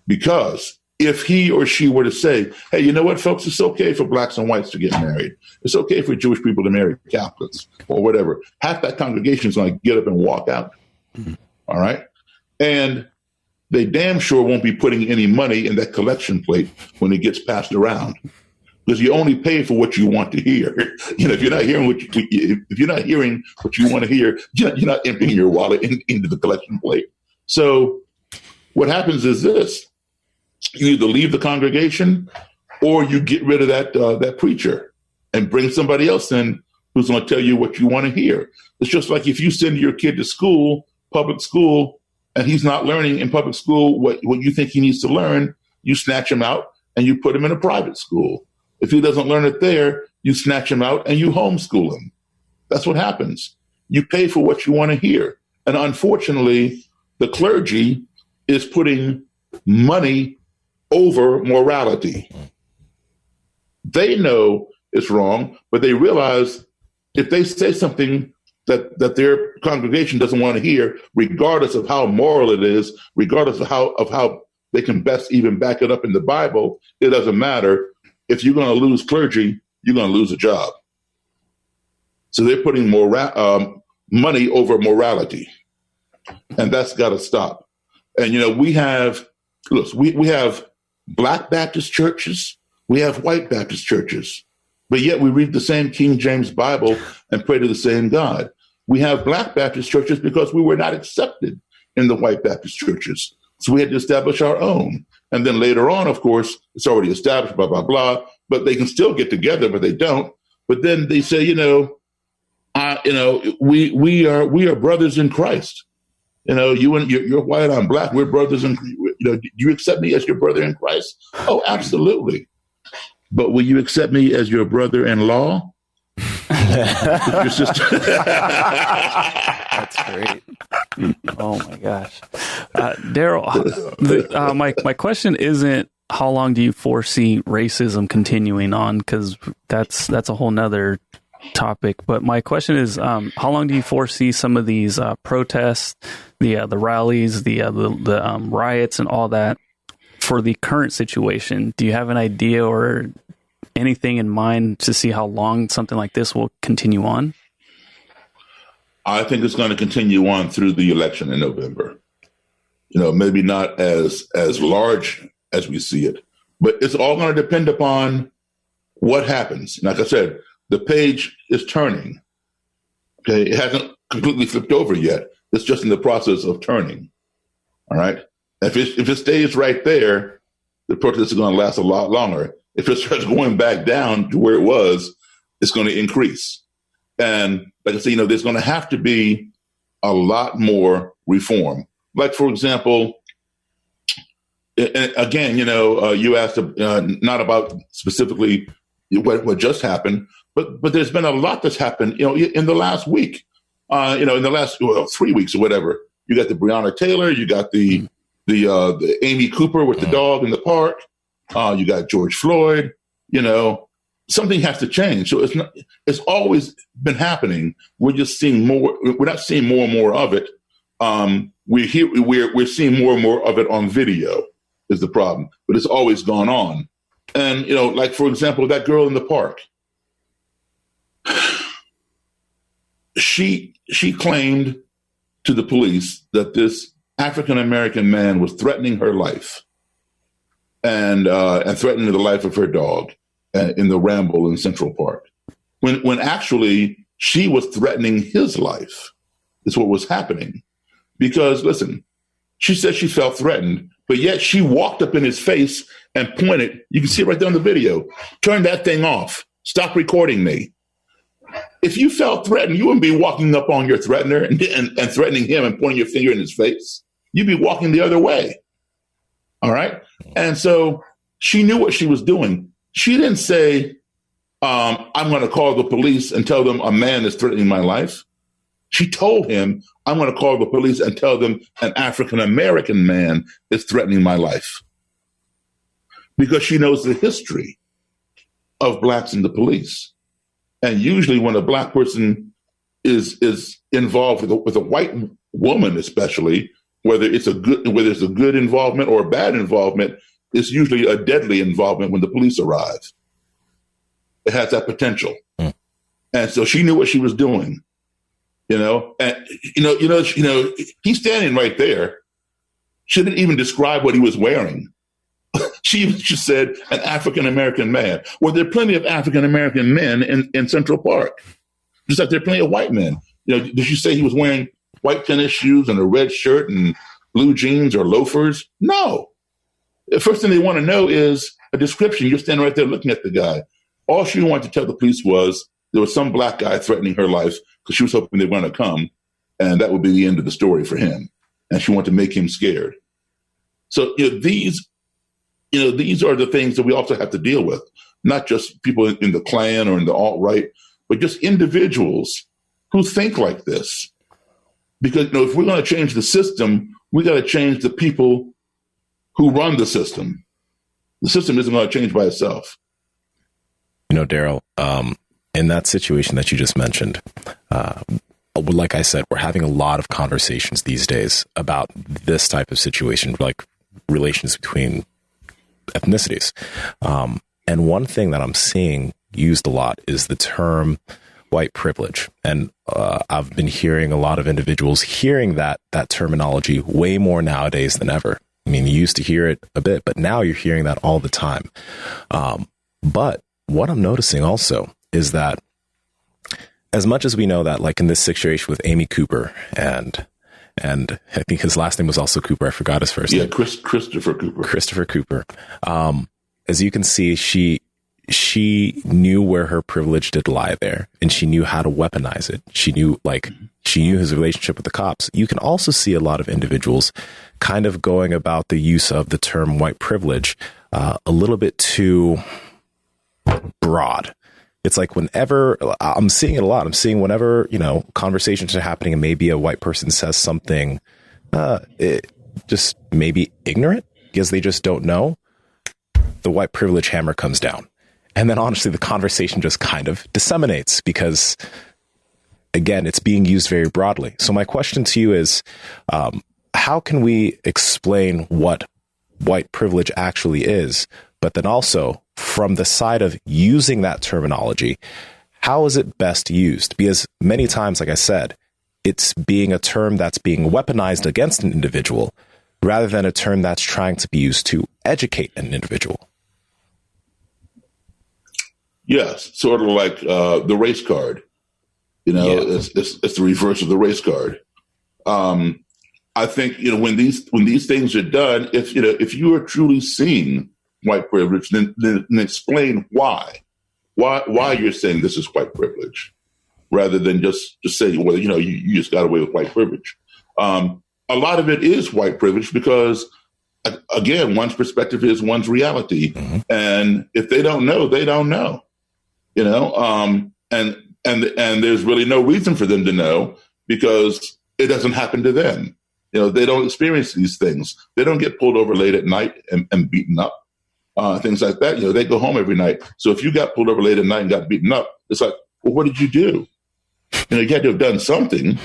S4: Because if he or she were to say, hey, you know what, folks, it's okay for blacks and whites to get married. It's okay for Jewish people to marry Catholics or whatever. Half that congregation is going to get up and walk out. All right. And they damn sure won't be putting any money in that collection plate when it gets passed around, because you only pay for what you want to hear. If you're not hearing what you want to hear, you're not emptying your wallet into the collection plate. So what happens is this: you either leave the congregation or you get rid of that preacher and bring somebody else in who's going to tell you what you want to hear. It's just like if you send your kid to school, public school, and he's not learning in public school what you think he needs to learn, you snatch him out and you put him in a private school. If he doesn't learn it there, you snatch him out and you homeschool him. That's what happens. You pay for what you want to hear. And unfortunately, the clergy is putting money over morality. They know it's wrong, but they realize if they say something that their congregation doesn't want to hear, regardless of how moral it is, regardless of how they can best even back it up in the Bible, it doesn't matter. If you're going to lose clergy, you're going to lose a job. So they're putting money over morality, and that's got to stop. And we have Black Baptist churches, we have white Baptist churches, but yet we read the same King James Bible and pray to the same God. We have Black Baptist churches because we were not accepted in the white Baptist churches. So we had to establish our own. And then later on, of course, it's already established, blah, blah, blah, but they can still get together, but they don't. But then they say, we are brothers in Christ. You're white, I'm Black, we're brothers in, do you accept me as your brother in Christ? Oh, absolutely. But will you accept me as your brother-in-law? Your sister.
S1: That's great. Oh my gosh, Darrell. My question isn't how long do you foresee racism continuing on, because that's a whole nother topic. But my question is, how long do you foresee some of these protests, the rallies, the riots, and all that for the current situation? Do you have an idea or anything in mind to see how long something like this will continue on?
S4: I think it's going to continue on through the election in November. Maybe not as large as we see it, but it's all going to depend upon what happens. Like I said, the page is turning. Okay, it hasn't completely flipped over yet. It's just in the process of turning. All right. If it stays right there, the protest is going to last a lot longer. If it starts going back down to where it was, it's going to increase. And like I say, there's going to have to be a lot more reform. Like, for example, again, you asked not about specifically what just happened, but there's been a lot that's happened, in the last week, in the last 3 weeks or whatever. You got the Breonna Taylor, you got the Amy Cooper with the dog in the park. You got George Floyd. Something has to change. So it's always been happening. We're just seeing more. We're not seeing more and more of it. We're seeing more and more of it on video is the problem, but it's always gone on. And, like, for example, that girl in the park, she claimed to the police that this African-American man was threatening her life and threatening the life of her dog in the ramble in Central Park, when actually she was threatening his life is what was happening. Because, listen, she said she felt threatened, but yet she walked up in his face and pointed. You can see it right there on the video. Turn that thing off. Stop recording me. If you felt threatened, you wouldn't be walking up on your threatener and threatening him and pointing your finger in his face. You'd be walking the other way. All right? And so she knew what she was doing. She didn't say, I'm going to call the police and tell them a man is threatening my life. She told him, I'm going to call the police and tell them an African-American man is threatening my life. Because she knows the history of blacks in the police. And usually when a black person is involved with a white woman, especially, whether it's a good involvement or a bad involvement, it's usually a deadly involvement when the police arrive. It has that potential. And so she knew what she was doing. And he's standing right there. She didn't even describe what he was wearing. She said, an African-American man. Well, there are plenty of African-American men in Central Park, just like there are plenty of white men. Did you say he was wearing white tennis shoes and a red shirt and blue jeans or loafers? No. The first thing they want to know is a description. You're standing right there looking at the guy. All she wanted to tell the police was there was some black guy threatening her life because she was hoping they were going to come, and that would be the end of the story for him. And she wanted to make him scared. So these are the things that we also have to deal with, not just people in the Klan or in the alt-right, but just individuals who think like this. Because if we're going to change the system, we got to change the people who run the system. The system isn't going to change by itself.
S2: Daryl, in that situation that you just mentioned, like I said, we're having a lot of conversations these days about this type of situation, like relations between ethnicities. And one thing that I'm seeing used a lot is the term white privilege. And I've been hearing a lot of individuals hearing that terminology way more nowadays than ever. I mean, you used to hear it a bit, but now you're hearing that all the time. But what I'm noticing also is that as much as we know that, like in this situation with Amy Cooper and I think his last name was also Cooper. I forgot his first name.
S4: Christopher Cooper.
S2: Christopher Cooper. As you can see, she knew where her privilege did lie there, and she knew how to weaponize it. She knew his relationship with the cops. You can also see a lot of individuals kind of going about the use of the term white privilege a little bit too broad. It's like whenever I'm seeing it a lot, I'm seeing whenever, conversations are happening and maybe a white person says something just maybe ignorant because they just don't know, the white privilege hammer comes down. And then honestly, the conversation just kind of disseminates because, again, it's being used very broadly. So my question to you is, how can we explain what white privilege actually is, but then also from the side of using that terminology, how is it best used? Because many times, like I said, it's being a term that's being weaponized against an individual rather than a term that's trying to be used to educate an individual.
S4: Yes, sort of like the race card. It's the reverse of the race card. I think when these things are done, if you are truly seeing white privilege, then explain why you're saying this is white privilege, rather than just say, well, you just got away with white privilege. A lot of it is white privilege because, again, one's perspective is one's reality, mm-hmm. and if they don't know, they don't know. And there's really no reason for them to know because it doesn't happen to them. They don't experience these things. They don't get pulled over late at night and beaten up. Things like that. They go home every night. So if you got pulled over late at night and got beaten up, it's like, well, what did you do? You had to have done something.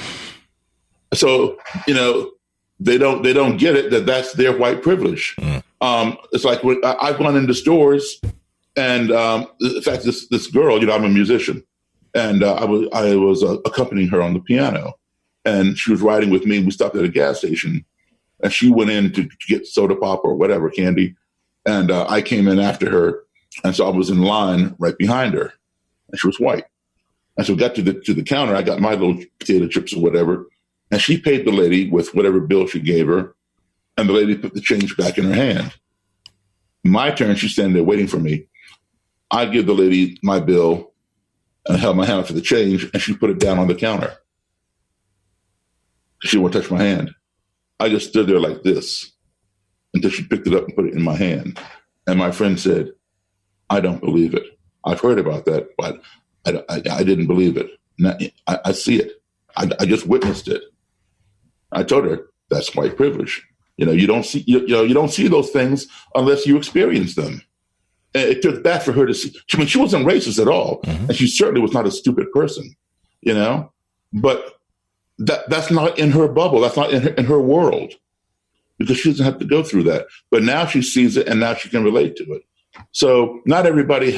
S4: So, they don't get it that's their white privilege. Mm. It's like when I've gone into stores and, in fact, this girl, I'm a musician, and I was accompanying her on the piano, and she was riding with me. We stopped at a gas station, and she went in to get soda pop or whatever, candy. And I came in after her, and so I was in line right behind her, and she was white. And so we got to the counter. I got my little potato chips or whatever, and she paid the lady with whatever bill she gave her, and the lady put the change back in her hand. My turn, she's standing there waiting for me. I give the lady my bill and held my hand out for the change, and she put it down on the counter. She won't touch my hand. I just stood there like this until she picked it up and put it in my hand. And my friend said, I don't believe it. I've heard about that, but I didn't believe it. I see it. I just witnessed it. I told her that's white privilege. You don't see those things unless you experience them. And it took that for her to see. She wasn't racist at all, mm-hmm. and she certainly was not a stupid person. But that's not in her bubble. That's not in her world, because she doesn't have to go through that. But now she sees it, and now she can relate to it. So not everybody,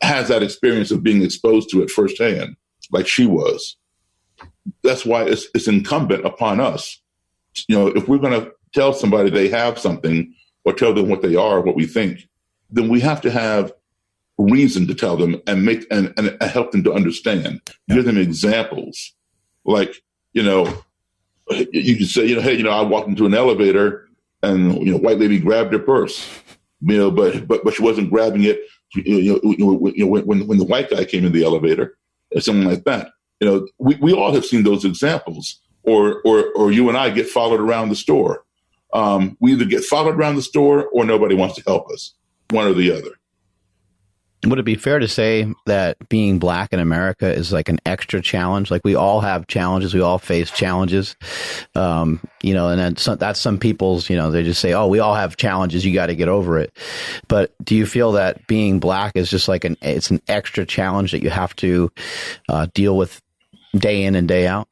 S4: has that experience of being exposed to it firsthand, like she was. That's why it's incumbent upon us, if we're going to tell somebody they have something or tell them what they are, what we think, then we have to have reason to tell them and make and help them to understand. Give them examples. Like, you can say, hey, I walked into an elevator and, white lady grabbed her purse, but she wasn't grabbing it, when the white guy came in the elevator or something like that. We all have seen those examples, or you and I get followed around the store. We either get followed around the store or nobody wants to help us, one or the other.
S3: Would it be fair to say that being black in America is like an extra challenge? Like we all have challenges. We all face challenges. And then that's some people's, they just say, oh, we all have challenges. You got to get over it. But do you feel that being black is just like it's an extra challenge that you have to deal with day in and day out?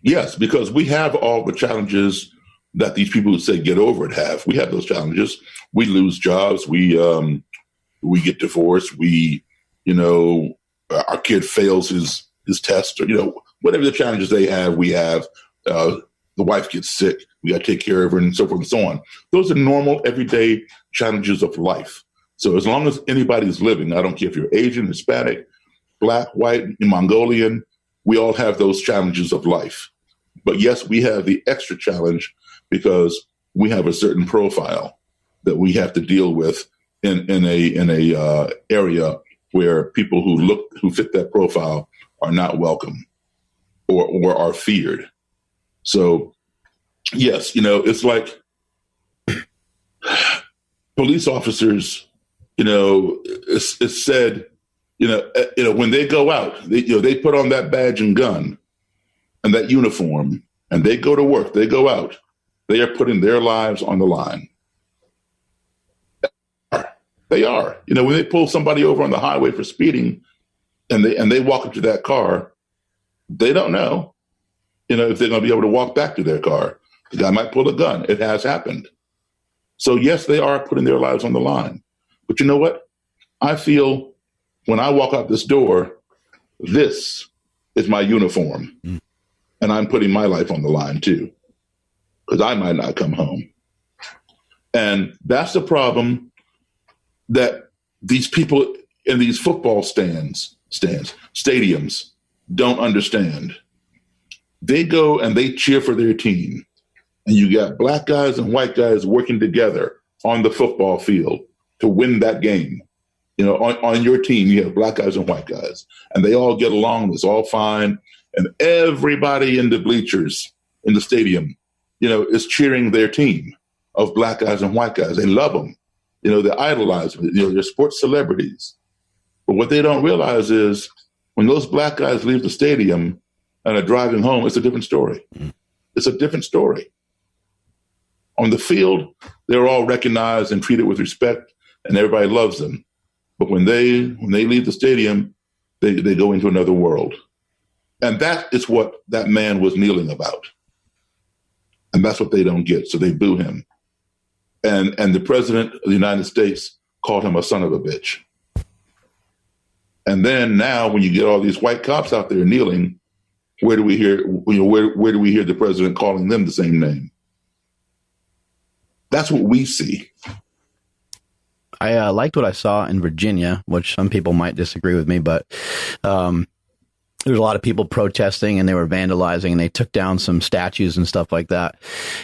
S4: Yes, because we have all the challenges that these people who say get over it have. We have those challenges. We lose jobs. We get divorced. Our kid fails his test, or, whatever the challenges they have, we have. The wife gets sick. We got to take care of her, and so forth and so on. Those are normal, everyday challenges of life. So as long as anybody's living, I don't care if you're Asian, Hispanic, black, white, Mongolian, we all have those challenges of life. But yes, we have the extra challenge because we have a certain profile that we have to deal with in a area where people who fit that profile are not welcome or are feared. So yes, it's like police officers, it's said, when they go out, they put on that badge and gun and that uniform and they go to work, they go out, they are putting their lives on the line. They are. When they pull somebody over on the highway for speeding and they walk up to that car, they don't know, if they're going to be able to walk back to their car. The guy might pull a gun. It has happened. So yes, they are putting their lives on the line. But you know what? I feel when I walk out this door, this is my uniform. And I'm putting my life on the line too, because I might not come home. And that's the problem that these people in these football stadiums don't understand. They go and they cheer for their team. And you got black guys and white guys working together on the football field to win that game. On your team, you have black guys and white guys, and they all get along. It's all fine. And everybody in the bleachers in the stadium, is cheering their team of black guys and white guys. They love them. They idolize them. They're sports celebrities. But what they don't realize is when those black guys leave the stadium and are driving home, it's a different story. It's a different story. On the field, they're all recognized and treated with respect, and everybody loves them. But when they leave the stadium, they go into another world. And that is what that man was kneeling about. And that's what they don't get. So they boo him. And the president of the United States called him a son of a bitch. And then now when you get all these white cops out there kneeling, where do we hear the president calling them the same name? That's what we see.
S3: I liked what I saw in Virginia, which some people might disagree with me, but there was a lot of people protesting and they were vandalizing and they took down some statues and stuff like that.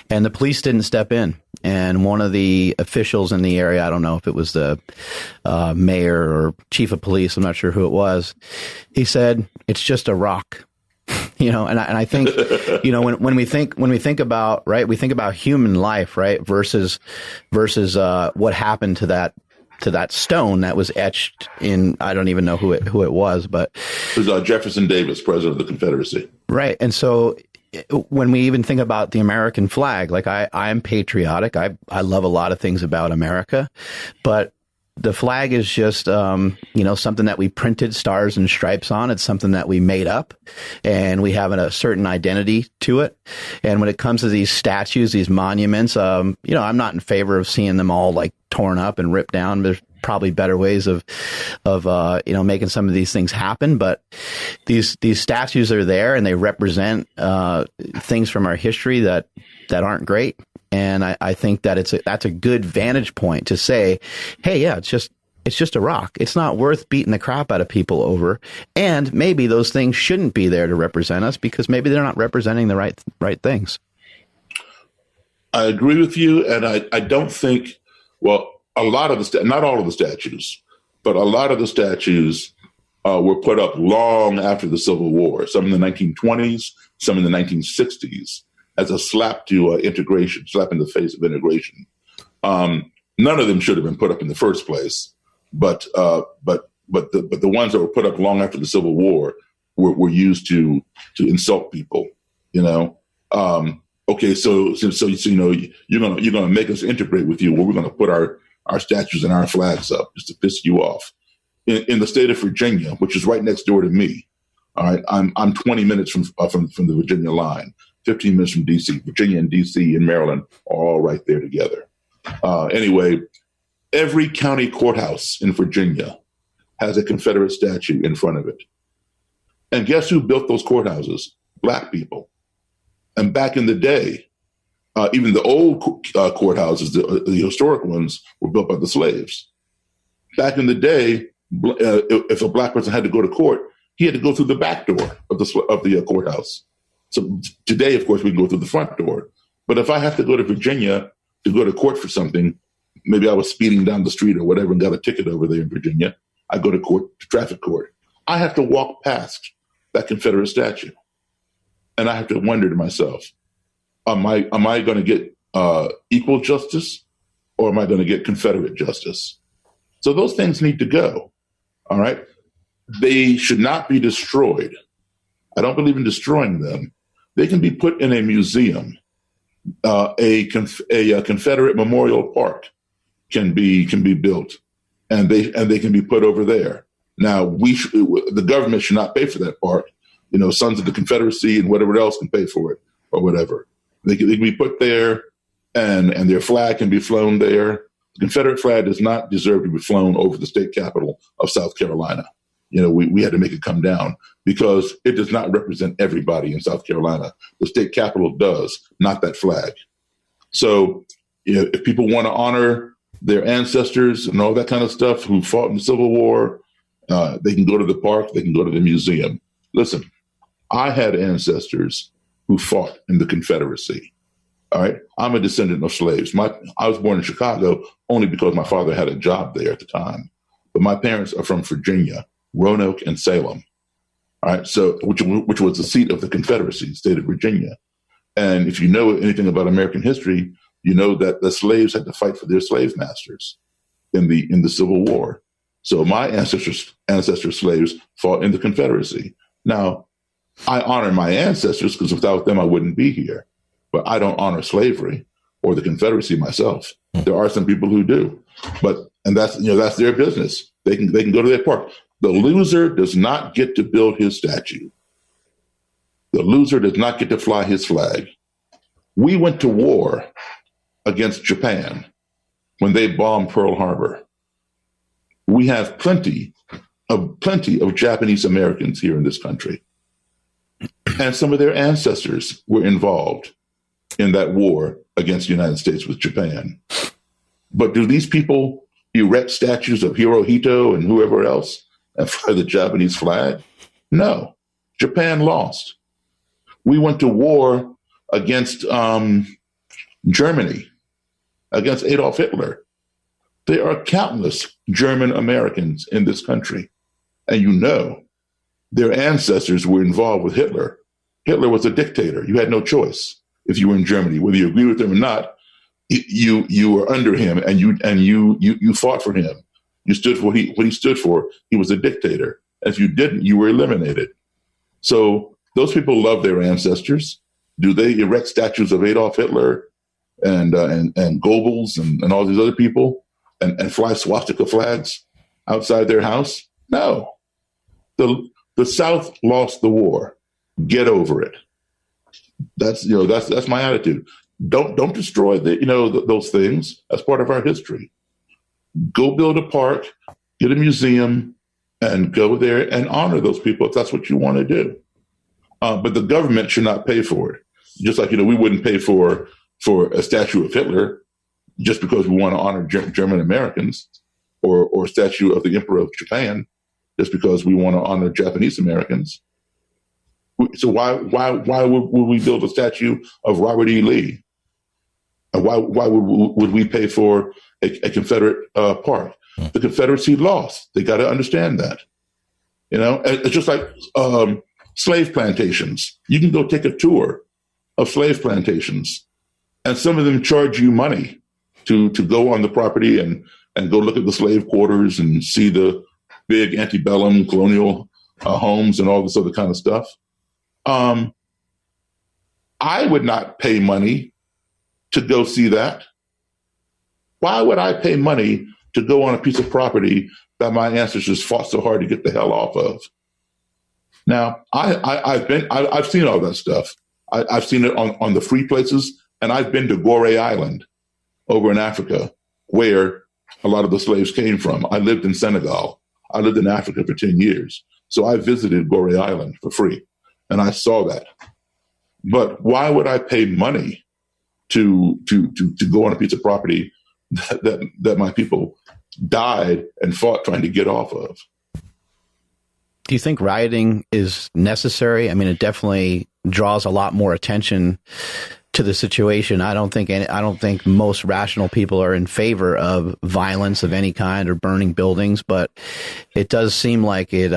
S3: And the police didn't step in. And one of the officials in the area, I don't know if it was the mayor or chief of police, I'm not sure who it was, he said, "It's just a rock." And I think, when we think about, right, we think about human life, right, versus what happened to that stone that was etched in, I don't even know who it was, but
S4: it was Jefferson Davis, president of the Confederacy.
S3: Right. And so when we even think about the American flag, like I'm patriotic. I love a lot of things about America, but the flag is just, something that we printed stars and stripes on. It's something that we made up, and we have a certain identity to it. And when it comes to these statues, these monuments, I'm not in favor of seeing them all like torn up and ripped down. There's probably better ways of making some of these things happen. But these statues are there, and they represent things from our history that aren't great. And I think that that's a good vantage point to say, hey, yeah, it's just a rock. It's not worth beating the crap out of people over. And maybe those things shouldn't be there to represent us because maybe they're not representing the right things.
S4: I agree with you. And I don't think, well, a lot of not all of the statues, but a lot of the statues were put up long after the Civil War, some in the 1920s, some in the 1960s, as a slap to integration, slap in the face of integration. None of them should have been put up in the first place. But the ones that were put up long after the Civil War were used to insult people, you know. Okay, so you know you're gonna make us integrate with you. Well, we're gonna put our statues and our flags up just to piss you off. In the state of Virginia, which is right next door to me, all right, I'm 20 minutes from the Virginia line, 15 minutes from D.C. Virginia and D.C. and Maryland are all right there together. Anyway. Every county courthouse in Virginia has a Confederate statue in front of it. And guess who built those courthouses? Black people. And back in the day, even the old courthouses, the historic ones, were built by the slaves. Back in the day, if a black person had to go to court, he had to go through the back door of the courthouse. So today, of course, we can go through the front door. But if I have to go to Virginia to go to court for something, maybe I was speeding down the street or whatever and got a ticket over there in Virginia, I go to court, to traffic court. I have to walk past that Confederate statue. And I have to wonder to myself, am I going to get equal justice or am I going to get Confederate justice? So those things need to go. All right. They should not be destroyed. I don't believe in destroying them. They can be put in a museum. A Confederate memorial park can be built, and they can be put over there. Now, the government should not pay for that park. You know, Sons of the Confederacy and whatever else can pay for it or whatever. They can be put there, and their flag can be flown there. The Confederate flag does not deserve to be flown over the state capital of South Carolina. You know, we had to make it come down because it does not represent everybody in South Carolina. The state capital does, not that flag. So, you know, if people want to honor their ancestors and all that kind of stuff who fought in the Civil War, they can go to the park, they can go to the museum. Listen, I had ancestors who fought in the Confederacy. All right. I'm a descendant of slaves. I was born in Chicago only because my father had a job there at the time. But my parents are from Virginia, Roanoke and Salem. All right. So which was the seat of the Confederacy, state of Virginia. And if you know anything about American history, you know that the slaves had to fight for their slave masters in the Civil War. So my ancestors slaves fought in the Confederacy. Now, I honor my ancestors because without them, I wouldn't be here. But I don't honor slavery or the Confederacy myself. There are some people who do, and that's their business. They can go to their park. The loser does not get to build his statue. The loser does not get to fly his flag. We went to war against Japan when they bombed Pearl Harbor. We have plenty of Japanese Americans here in this country. And some of their ancestors were involved in that war against the United States with Japan. But do these people erect statues of Hirohito and whoever else and fly the Japanese flag? No. Japan lost. We went to war against Germany, against Adolf Hitler. There are countless German Americans in this country. And you know, their ancestors were involved with Hitler. Hitler was a dictator. You had no choice if you were in Germany, whether you agree with him or not. You were under him, and you fought for him. You stood for what he stood for. He was a dictator. If you didn't, you were eliminated. So those people love their ancestors. Do they erect statues of Adolf Hitler and Goebbels and all these other people and fly swastika flags outside their house? No. The South lost the war. Get over it. That's my attitude. Don't destroy those things as part of our history. Go build a park, get a museum, and go there and honor those people if that's what you want to do. But the government should not pay for it. Just like, we wouldn't pay for a statue of Hitler just because we want to honor German Americans, or a statue of the Emperor of Japan just because we want to honor Japanese Americans. So why would we build a statue of Robert E. Lee? And why would we pay for a Confederate park? The Confederacy lost. They got to understand that. It's just like slave plantations. You can go take a tour of slave plantations, and some of them charge you money to go on the property and go look at the slave quarters and see the big antebellum colonial homes and all this other kind of stuff. I would not pay money to go see that. Why would I pay money to go on a piece of property that my ancestors fought so hard to get the hell off of? Now, I've seen all that stuff. I've seen it on the free places, and I've been to Gorée Island over in Africa, where a lot of the slaves came from. I lived in Senegal. I lived in Africa for 10 years. So I visited Gorée Island for free, and I saw that. But why would I pay money to go on a piece of property that my people died and fought trying to get off of?
S3: Do you think rioting is necessary? I mean, it definitely draws a lot more attention to the situation. I don't think most rational people are in favor of violence of any kind or burning buildings, but it does seem like it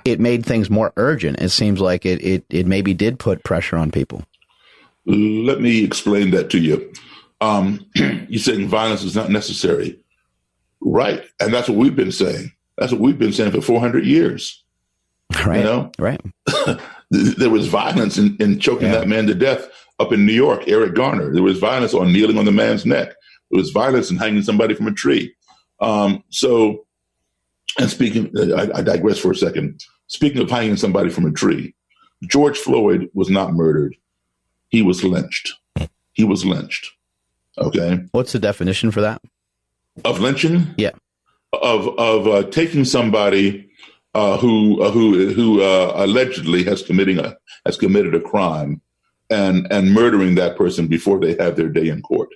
S3: made things more urgent. It seems like it maybe did put pressure on people.
S4: Let me explain that to you. You're saying violence is not necessary. Right. And that's what we've been saying. That's what we've been saying for 400 years.
S3: Right. Right.
S4: There was violence in choking that man to death up in New York, Eric Garner. There was violence on kneeling on the man's neck. There was violence in hanging somebody from a tree. And speaking, I digress for a second. Speaking of hanging somebody from a tree, George Floyd was not murdered. He was lynched. He was lynched. Okay.
S3: What's the definition for that?
S4: Of lynching?
S3: Yeah.
S4: Of taking somebody who allegedly has committed a crime and murdering that person before they have their day in court.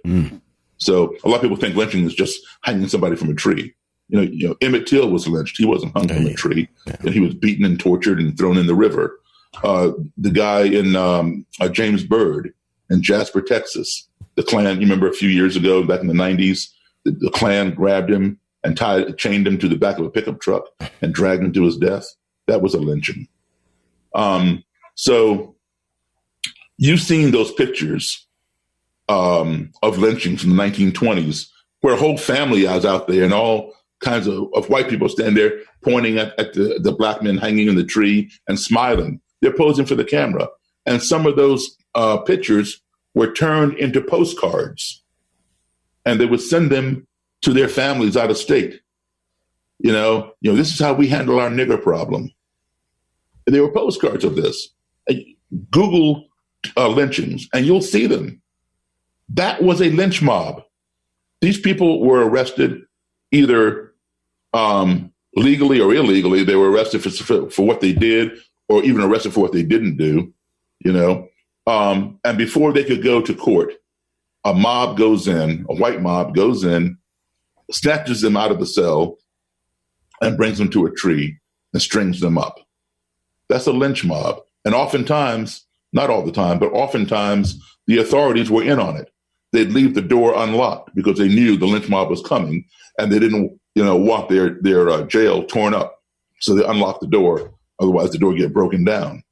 S4: So a lot of people think lynching is just hanging somebody from a tree. Emmett Till was lynched. He wasn't hung from a tree, and he was beaten and tortured and thrown in the river. The guy in James Byrd in Jasper, Texas, the Klan. You remember a few years ago, back in the 90s, the Klan grabbed him and chained him to the back of a pickup truck and dragged him to his death. That was a lynching. So you've seen those pictures of lynchings from the 1920s, where a whole family is out there and all kinds of white people stand there pointing at the black men hanging in the tree and smiling. They're posing for the camera. And some of those pictures were turned into postcards, and they would send them to their families out of state. This is how we handle our nigger problem. And there were postcards of this. Google lynchings, and you'll see them. That was a lynch mob. These people were arrested either legally or illegally. They were arrested for what they did, or even arrested for what they didn't do. And before they could go to court, a mob goes in, a white mob goes in, snatches them out of the cell, and brings them to a tree and strings them up. That's a lynch mob. And oftentimes, not all the time, but oftentimes the authorities were in on it. They'd leave the door unlocked because they knew the lynch mob was coming, and they didn't, want their jail torn up. So they unlocked the door. Otherwise, the door would get broken down.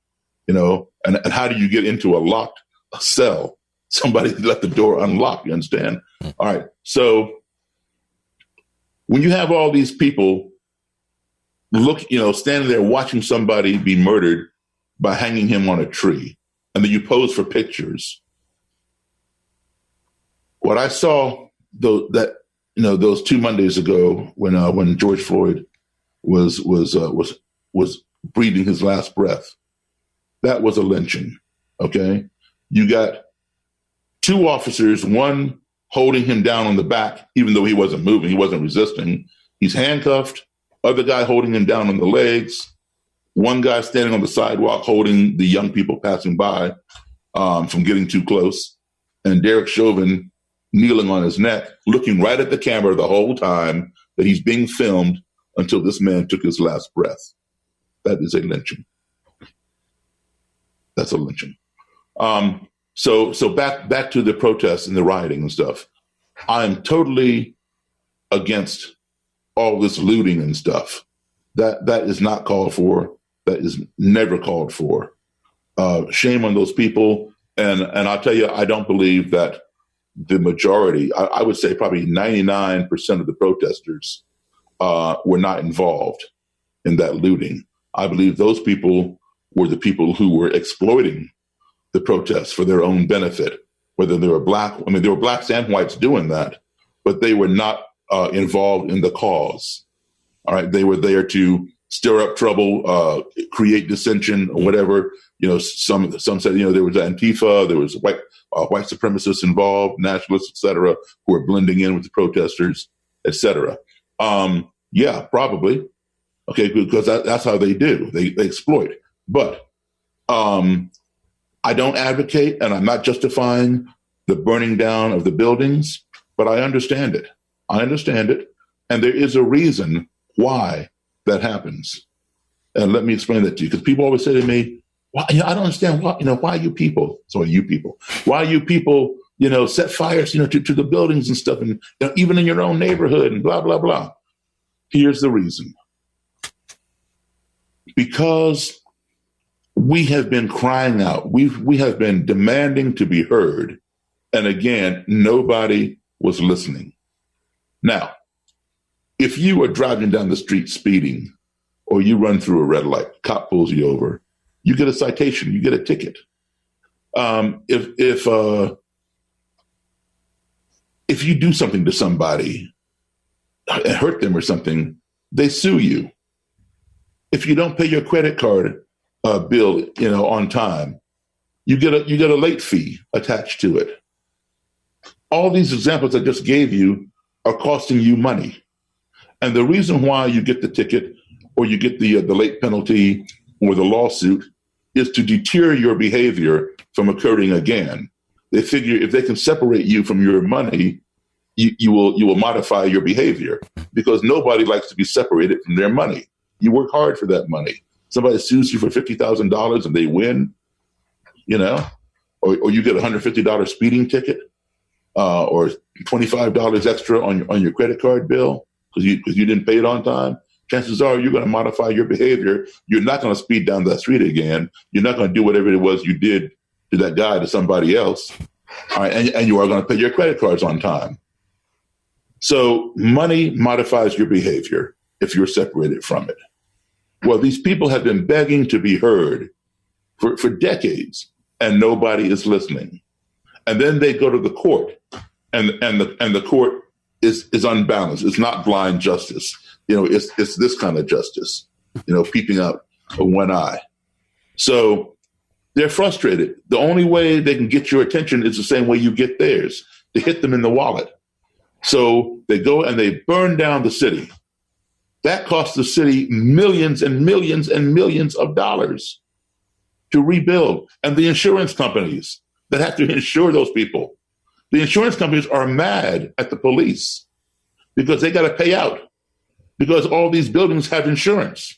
S4: And how do you get into a locked cell? Somebody left the door unlocked. You understand? All right. So when you have all these people standing there watching somebody be murdered by hanging him on a tree, and then you pose for pictures. What I saw those 2 Mondays ago when George Floyd was breathing his last breath, that was a lynching. Okay, you got two officers, one holding him down on the back, even though he wasn't moving, he wasn't resisting. He's handcuffed, other guy holding him down on the legs, one guy standing on the sidewalk holding the young people passing by from getting too close, and Derek Chauvin kneeling on his neck, looking right at the camera the whole time that he's being filmed until this man took his last breath. That is a lynching. That's a lynching. So back to the protests and the rioting and stuff. I'm totally against all this looting and stuff. That is not called for. That is never called for. Shame on those people. And I'll tell you, I don't believe that the majority, I would say probably 99% of the protesters were not involved in that looting. I believe those people were the people who were exploiting the protests for their own benefit, whether they were black. I mean, there were blacks and whites doing that, but they were not involved in the cause. All right. They were there to stir up trouble, create dissension or whatever. You know, some said, you know, there was Antifa, there was white supremacists involved, nationalists, et cetera, who were blending in with the protesters, et cetera. Yeah, probably. Okay, because that's how they do. They exploit. But I don't advocate, and I'm not justifying the burning down of the buildings, but I understand it. And there is a reason why that happens. And let me explain that to you, because people always say to me, "Why? You know, I don't understand why you people set fires, to the buildings and stuff, and even in your own neighborhood and blah blah blah." Here's the reason: because we have been crying out, we have been demanding to be heard, and again, nobody was listening. Now, if you are driving down the street speeding, or you run through a red light, cop pulls you over, you get a citation, you get a ticket. If you do something to somebody and hurt them or something, they sue you. If you don't pay your credit card bill, on time, you get a late fee attached to it. All these examples I just gave you are costing you money. And the reason why you get the ticket or you get the late penalty or the lawsuit is to deter your behavior from occurring again. They figure if they can separate you from your money, you will modify your behavior, because nobody likes to be separated from their money. You work hard for that money. Somebody sues you for $50,000 and they win, or you get a $150 speeding ticket, or $25 extra on your credit card bill because you didn't pay it on time. Chances are you're going to modify your behavior. You're not going to speed down that street again. You're not going to do whatever it was you did to that guy to somebody else. All right, and you are going to pay your credit cards on time. So money modifies your behavior if you're separated from it. Well, these people have been begging to be heard for decades, and nobody is listening. And then they go to the court, and the court is unbalanced. It's not blind justice. It's this kind of justice, peeping out of one eye. So they're frustrated. The only way they can get your attention is the same way you get theirs, to hit them in the wallet. So they go and they burn down the city. That costs the city millions and millions and millions of dollars to rebuild. And the insurance companies that have to insure those people, the insurance companies are mad at the police because they got to pay out, because all these buildings have insurance.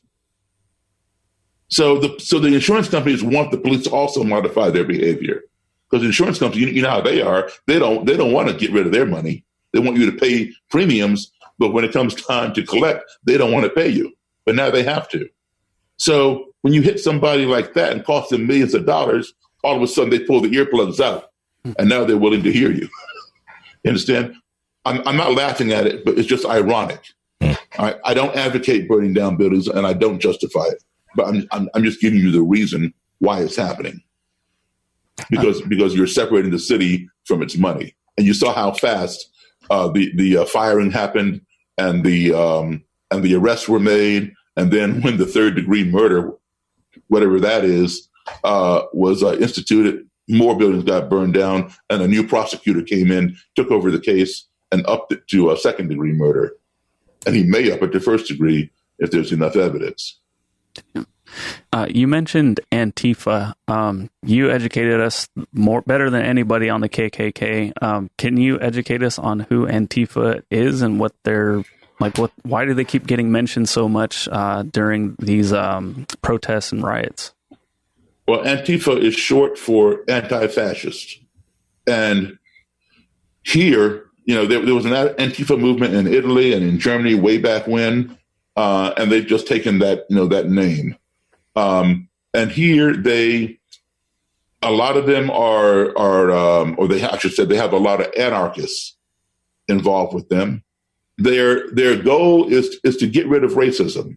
S4: So the insurance companies want the police to also modify their behavior, because insurance companies, you know how they are. They don't want to get rid of their money. They want you to pay premiums, but when it comes time to collect, they don't want to pay you. But now they have to. So when you hit somebody like that and cost them millions of dollars, all of a sudden they pull the earplugs out, and now they're willing to hear you. You understand? I'm not laughing at it, but it's just ironic. I don't advocate burning down buildings, and I don't justify it. But I'm just giving you the reason why it's happening, because you're separating the city from its money. And you saw how fast the firing happened, and the arrests were made, and then when the third degree murder, whatever that is, was instituted, more buildings got burned down, and a new prosecutor came in, took over the case, and upped it to a second-degree murder. And he may up it to first degree if there's enough evidence.
S1: You mentioned Antifa. You educated us better than anybody on the KKK. Can you educate us on who Antifa is and what they're like? Why do they keep getting mentioned so much during these protests and riots?
S4: Well, Antifa is short for anti-fascist, and here, there was an Antifa movement in Italy and in Germany way back when, and they've just taken that name. And here a lot of them they have a lot of anarchists involved with them. Their goal is to get rid of racism,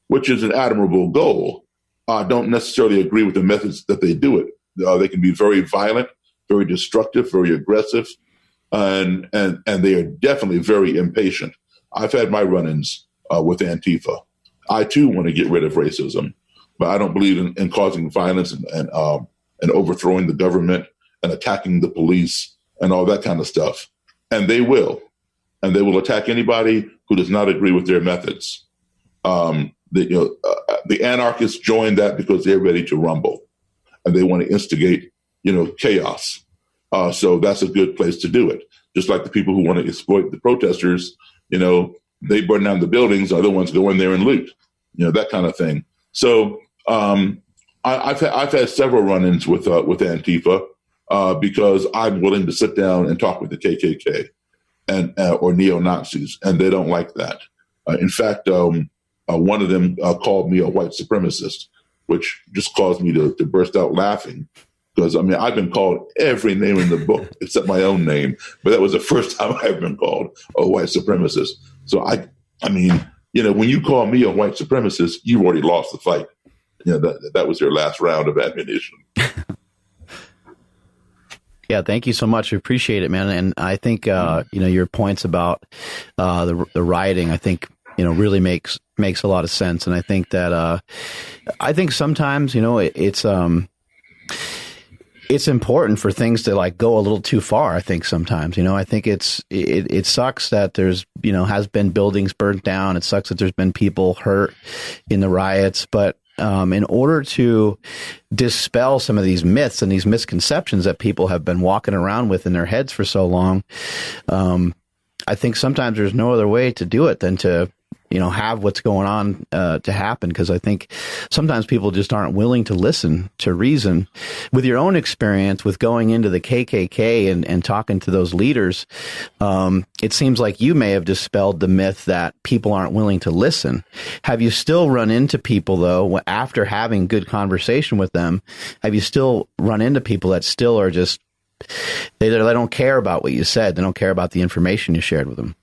S4: which is an admirable goal. I don't necessarily agree with the methods that they do it. They can be very violent, very destructive, very aggressive, and they are definitely very impatient. I've had my run-ins with Antifa. I too want to get rid of racism, but I don't believe in causing violence and overthrowing the government and attacking the police and all that kind of stuff. And they will attack anybody who does not agree with their methods. The anarchists join that because they're ready to rumble and they want to instigate, chaos. So that's a good place to do it. Just like the people who want to exploit the protesters, they burn down the buildings, other ones go in there and loot, that kind of thing. So I've had several run-ins with Antifa because I'm willing to sit down and talk with the KKK and or neo-Nazis, and they don't like that. In fact, one of them called me a white supremacist, which just caused me to burst out laughing. Because, I've been called every name in the book except my own name, but that was the first time I've been called a white supremacist. So, when you call me a white supremacist, you've already lost the fight. That was your last round of ammunition.
S3: Yeah, thank you so much. We appreciate it, man. And I think, your points about the rioting, I think, really makes a lot of sense. And I think that, sometimes, it's important for things to go a little too far. I think sometimes, I think it sucks that there's, has been buildings burnt down. It sucks that there's been people hurt in the riots, but in order to dispel some of these myths and these misconceptions that people have been walking around with in their heads for so long, I think sometimes there's no other way to do it than to have what's going on to happen, because I think sometimes people just aren't willing to listen to reason. With your own experience with going into the KKK and talking to those leaders, it seems like you may have dispelled the myth that people aren't willing to listen. Have you still run into people, though, after having good conversation with them, have you still run into people that still are just, they don't care about what you said, they don't care about the information you shared with them?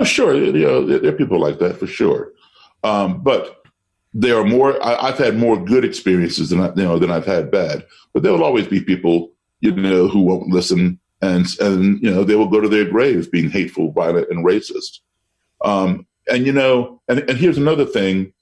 S4: Sure, there are people like that for sure, but there are more. I've had more good experiences than I've had bad. But there will always be people, who won't listen, and they will go to their graves being hateful, violent, and racist. And here's another thing.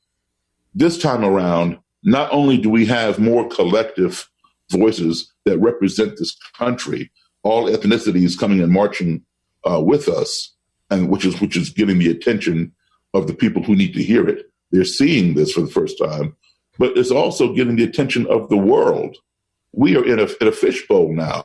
S4: This time around, not only do we have more collective voices that represent this country, all ethnicities coming and marching with us. And which is getting the attention of the people who need to hear it. They're seeing this for the first time, but it's also getting the attention of the world. We are in a fishbowl now,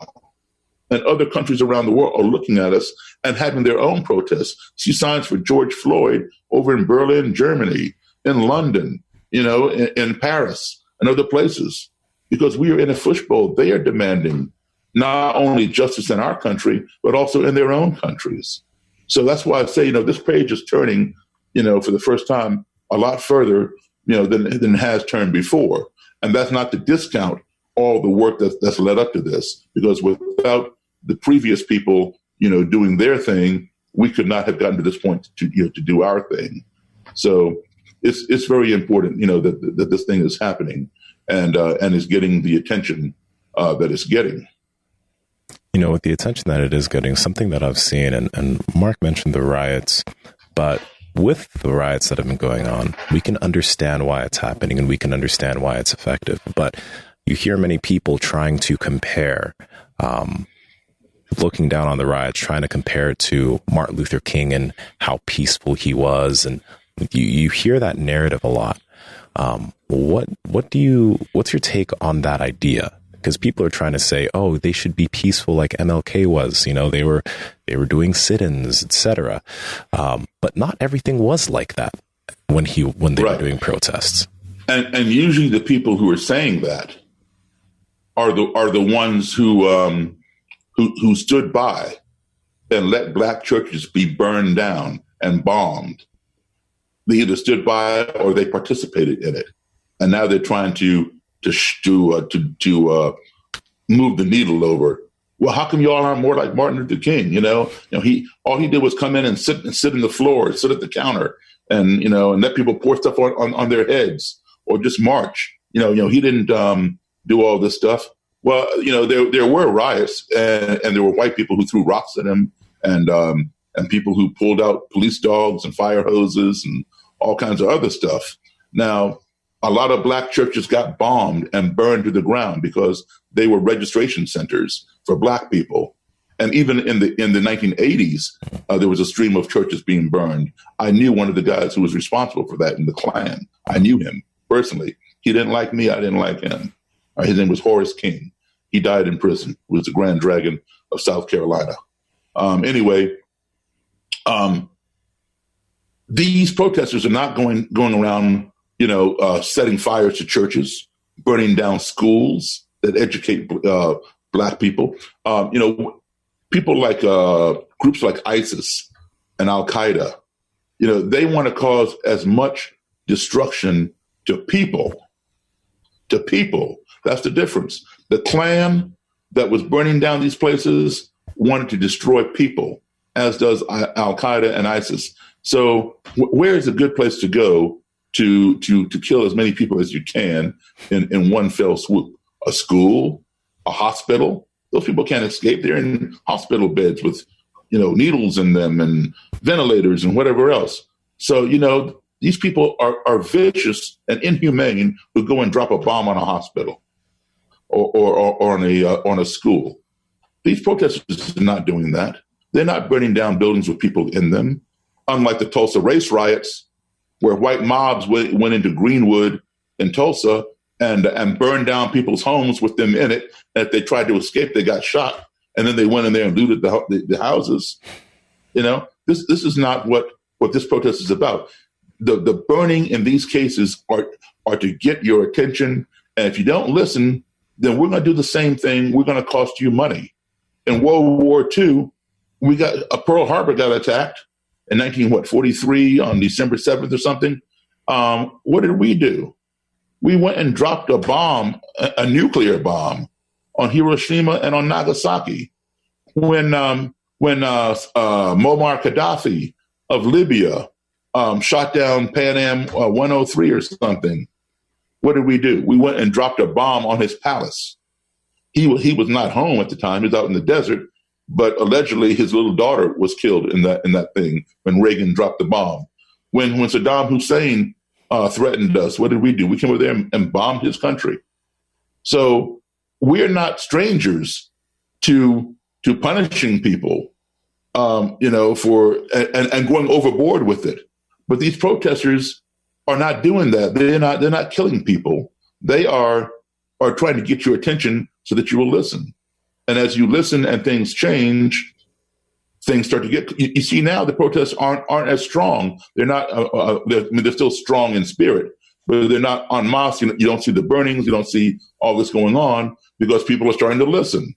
S4: and other countries around the world are looking at us and having their own protests. See signs for George Floyd over in Berlin, Germany, in London, in Paris and other places, because we are in a fishbowl. They are demanding not only justice in our country, but also in their own countries. So that's why I say, this page is turning, for the first time a lot further, than it has turned before. And that's not to discount all the work that's led up to this, because without the previous people, doing their thing, we could not have gotten to this point to do our thing. So it's very important, that this thing is happening and is getting the attention that it's getting.
S2: With the attention that it is getting, something that I've seen, and Mark mentioned the riots, but with the riots that have been going on, we can understand why it's happening and we can understand why it's effective. But you hear many people trying to compare, looking down on the riots, trying to compare it to Martin Luther King and how peaceful he was. And you hear that narrative a lot. What's your take on that idea? Because people are trying to say, oh, they should be peaceful like MLK was. They were doing sit-ins, etc. But not everything was like that when they were doing protests.
S4: And usually the people who are saying that are the ones who stood by and let black churches be burned down and bombed. They either stood by or they participated in it, and now they're trying to move the needle over. Well, how come y'all aren't more like Martin Luther King? All he did was come in and sit in the floor, sit at the counter, and let people pour stuff on their heads or just march. He didn't do all this stuff. Well, there were riots, and there were white people who threw rocks at him, and people who pulled out police dogs and fire hoses and all kinds of other stuff. Now, a lot of black churches got bombed and burned to the ground because they were registration centers for black people. And even in the 1980s, there was a stream of churches being burned. I knew one of the guys who was responsible for that in the Klan. I knew him personally. He didn't like me. I didn't like him. His name was Horace King. He died in prison. He was the Grand Dragon of South Carolina. These protesters are not going around, setting fires to churches, burning down schools that educate black people. People like groups like ISIS and Al Qaeda, they want to cause as much destruction to people. That's the difference. The Klan that was burning down these places wanted to destroy people, as does Al Qaeda and ISIS. So where is a good place to go to kill as many people as you can in one fell swoop? A school, a hospital? Those people can't escape. They're in hospital beds with, needles in them and ventilators and whatever else. So, these people are vicious and inhumane who go and drop a bomb on a hospital or on a school. These protesters are not doing that. They're not burning down buildings with people in them. Unlike the Tulsa race riots, where white mobs went into Greenwood in Tulsa and burned down people's homes with them in it. If they tried to escape, they got shot, and then they went in there and looted the houses. This is not what this protest is about. The burning in these cases are to get your attention, and if you don't listen, then we're going to do the same thing. We're going to cost you money. In World War II, Pearl Harbor got attacked in 1943 on December 7th or something. What did we do? We went and dropped a bomb, a nuclear bomb, on Hiroshima and on Nagasaki. When Muammar Gaddafi of Libya shot down Pan Am 103 or something, what did we do? We went and dropped a bomb on his palace. He was not home at the time. He was out in the desert. But allegedly, his little daughter was killed in that thing when Reagan dropped the bomb. When Saddam Hussein threatened us, what did we do? We came over there and bombed his country. So we're not strangers to punishing people, for and going overboard with it. But these protesters are not doing that. They're not killing people. They are trying to get your attention so that you will listen. And as you listen and things change, things start to get. You see now the protests aren't as strong. They're not. They're still strong in spirit, but they're not en masse. You don't see the burnings. You don't see all this going on because people are starting to listen.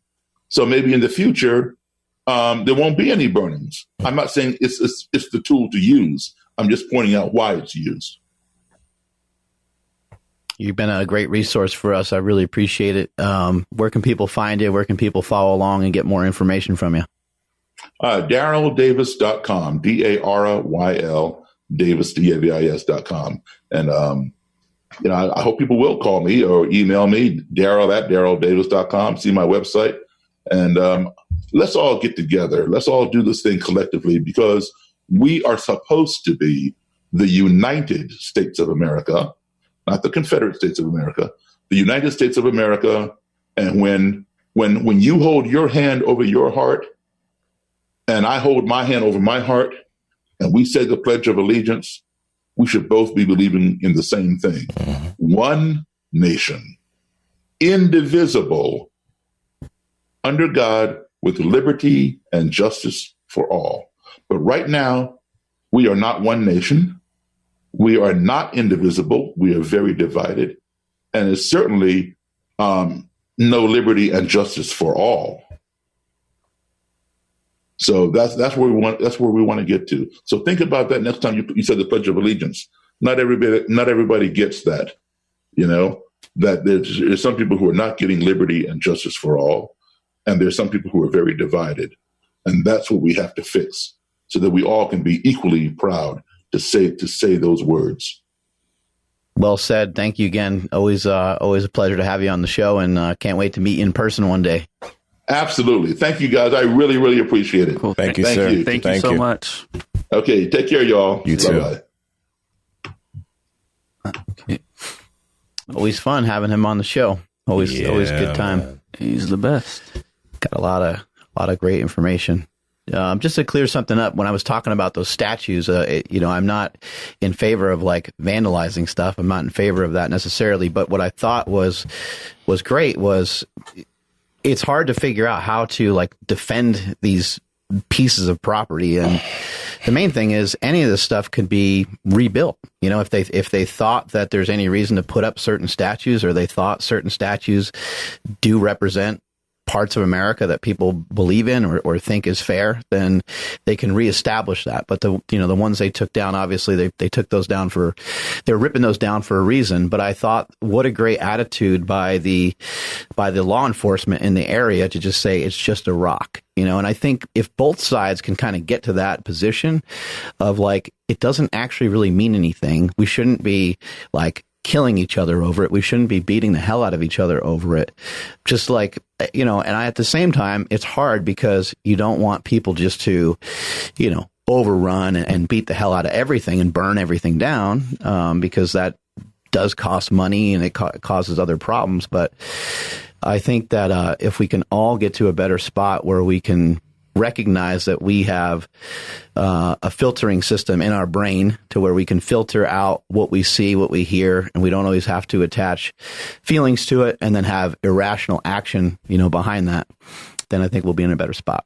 S4: So maybe in the future there won't be any burnings. I'm not saying it's the tool to use. I'm just pointing out why it's used.
S3: You've been a great resource for us. I really appreciate it. Where can people find you? Where can people follow along and get more information from you? DarrellDavis.com, DARYL, Davis, DAVIS.com. And, I hope people will call me or email me, Darrell@DarrellDavis.com, see my website. And let's all get together. Let's all do this thing collectively because we are supposed to be the United States of America, not the Confederate States of America,
S4: the United States of America. And when you hold your hand over your heart and I hold my hand over my heart and we say the Pledge of Allegiance, we should both be believing in the same thing. One nation, indivisible, under God, with liberty and justice for all. But right now, we are not one nation. We are not indivisible. We are very divided. And it's certainly no liberty and justice for all. So that's where we want to get to. So think about that next time you said the Pledge of Allegiance. Not everybody gets that, that there's some people who are not getting liberty and justice for all. And there's some people who are very divided. And that's what we have to fix so that we all can be equally proud to say those words.
S3: Well said. Thank you again. Always a pleasure to have you on the show, and can't wait to meet you in person one day.
S4: Absolutely. Thank you, guys. I really, really appreciate it.
S1: Cool.
S2: Thank you, sir.
S1: Thank you so much.
S4: Okay. Take care, y'all.
S2: You too.
S4: Bye-bye.
S3: Okay. Always fun having him on the show. Always a good time.
S2: Man.
S1: He's the best.
S3: Got a lot of great information. Just to clear something up, when I was talking about those statues, I'm not in favor of like vandalizing stuff. I'm not in favor of that necessarily. But what I thought was great was it's hard to figure out how to like defend these pieces of property. And the main thing is any of this stuff could be rebuilt. If they thought that there's any reason to put up certain statues, or they thought certain statues do represent parts of America that people believe in or think is fair, then they can reestablish that. But the ones they took down, obviously they took those down they're ripping those down for a reason. But I thought, what a great attitude by the law enforcement in the area to just say it's just a rock, And I think if both sides can kind of get to that position of like, it doesn't actually really mean anything. We shouldn't be like killing each other over it. We shouldn't be beating the hell out of each other over it. Just like, and at the same time, it's hard because you don't want people just to, overrun and beat the hell out of everything and burn everything down, because that does cost money and it causes other problems. But I think that if we can all get to a better spot where we can recognize that we have a filtering system in our brain to where we can filter out what we see, what we hear, and we don't always have to attach feelings to it and then have irrational action, behind that, then I think we'll be in a better spot.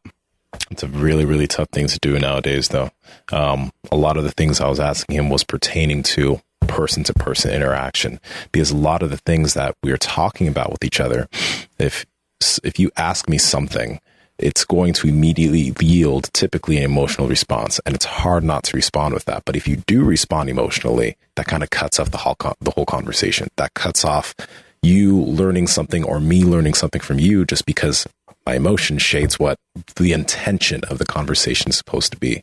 S2: It's a really, really tough thing to do nowadays, though. A lot of the things I was asking him was pertaining to person-to-person interaction, because a lot of the things that we are talking about with each other, if you ask me something, it's going to immediately yield typically an emotional response, and it's hard not to respond with that. But if you do respond emotionally, that kind of cuts off the whole conversation. That cuts off you learning something or me learning something from you, just because my emotion shades what the intention of the conversation is supposed to be.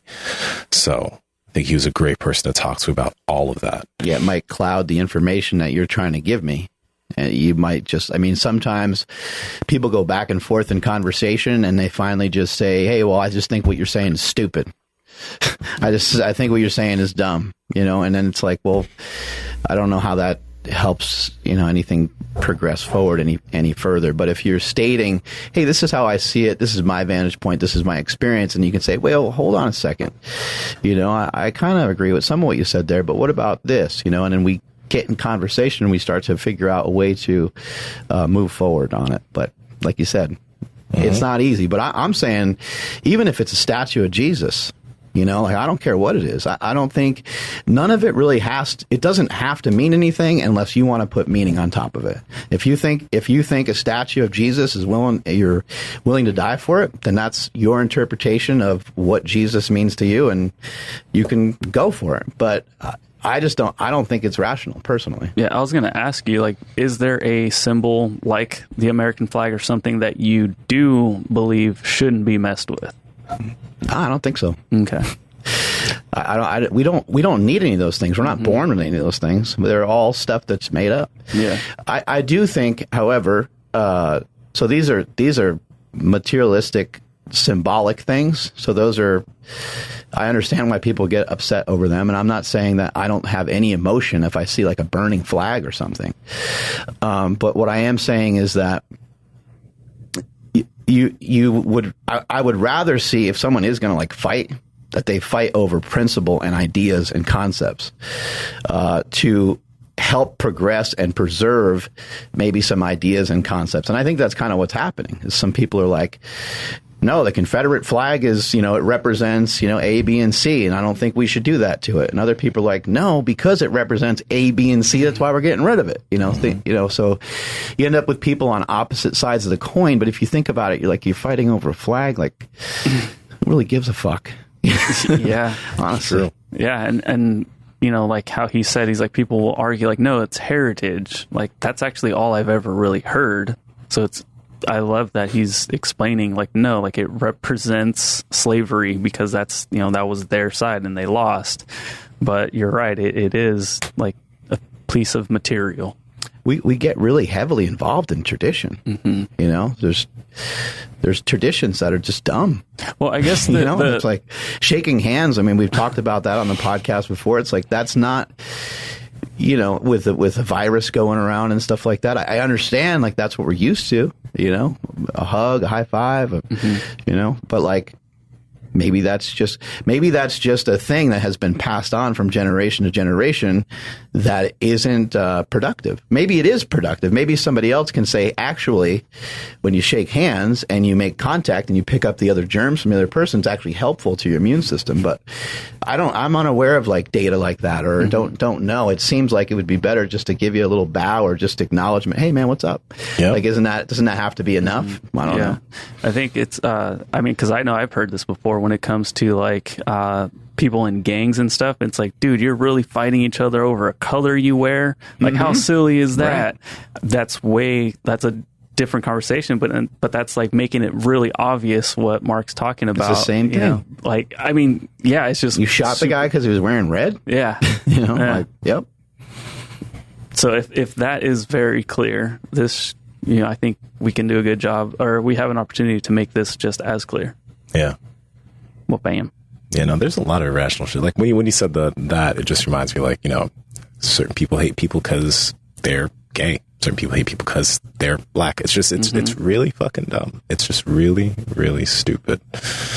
S2: So I think he was a great person to talk to about all of that. Yeah,
S3: it might cloud the information that you're trying to give me. You might sometimes people go back and forth in conversation and they finally just say, hey, well, I just think what you're saying is stupid. I think what you're saying is dumb, and then it's like, well, I don't know how that helps, anything progress forward any further. But if you're stating, hey, this is how I see it, this is my vantage point, this is my experience, and you can say, well, hold on a second. I kind of agree with some of what you said there, but what about this? And then we get in conversation and we start to figure out a way to move forward on it. But like you said, it's not easy. But I'm saying, even if it's a statue of Jesus, I don't care what it is. I don't think none of it really it doesn't have to mean anything unless you want to put meaning on top of it. If you think a statue of Jesus you're willing to die for it, then that's your interpretation of what Jesus means to you, and you can go for it. But I don't think it's rational, personally. Yeah,
S1: I was going to ask you, is there a symbol like the American flag or something that you do believe shouldn't be messed with?
S3: I don't think so.
S1: Okay.
S3: We don't need any of those things. We're not born with any of those things. They're all stuff that's made up.
S1: Yeah.
S3: I do think, however, so these are materialistic symbolic things. So those are, I understand why people get upset over them. And I'm not saying that I don't have any emotion if I see like a burning flag or something. But what I am saying is that I would rather see, if someone is going to like fight, that they fight over principle and ideas and concepts, to help progress and preserve maybe some ideas and concepts. And I think that's kind of what's happening. Is some people are like, no, the Confederate flag is, it represents, A, B, and C, and I don't think we should do that to it. And other people are like, no, because it represents A, B, and C, that's why we're getting rid of it. So you end up with people on opposite sides of the coin. But if you think about it, you're fighting over a flag. Like, who really gives a fuck?
S1: Yeah,
S3: honestly.
S1: Yeah, and like how he said, he's like, people will argue like, no, it's heritage. Like, that's actually all I've ever really heard. So I love that he's explaining like, no, like it represents slavery because that's, that was their side and they lost. But you're right. It is like a piece of material.
S3: We get really heavily involved in tradition. Mm-hmm. There's traditions that are just dumb.
S1: Well, I guess
S3: it's like shaking hands. I mean, we've talked about that on the podcast before. It's like, that's not, with a virus going around and stuff like that. I understand, like, that's what we're used to, a hug, a high five, but like, maybe that's just a thing that has been passed on from generation to generation that isn't productive. Maybe it is productive. Maybe somebody else can say, actually, when you shake hands and you make contact and you pick up the other germs from the other person, it's actually helpful to your immune system. But I'm unaware of like data like that, or don't know. It seems like it would be better just to give you a little bow or just acknowledgement. Hey man, what's up? Yep. Like, doesn't that have to be enough? I don't know.
S1: I think it's, because I know I've heard this before when it comes to like, people in gangs and stuff. It's like, dude, you're really fighting each other over a color you wear. Like, how silly is that? Right. That's a different conversation, but that's like making it really obvious what Mark's talking about.
S3: It's the same thing.
S1: It's just,
S3: you shot the guy because he was wearing red.
S1: Yeah.
S3: Like, yep.
S1: So if that is very clear, this, I think we can do a good job, or we have an opportunity to make this just as clear.
S2: Yeah.
S1: Well, bam.
S2: There's a lot of irrational shit. Like when you said that, it just reminds me, like, certain people hate people because they're gay. Certain people hate people because they're black. It's just, it's really fucking dumb. It's just really, really stupid.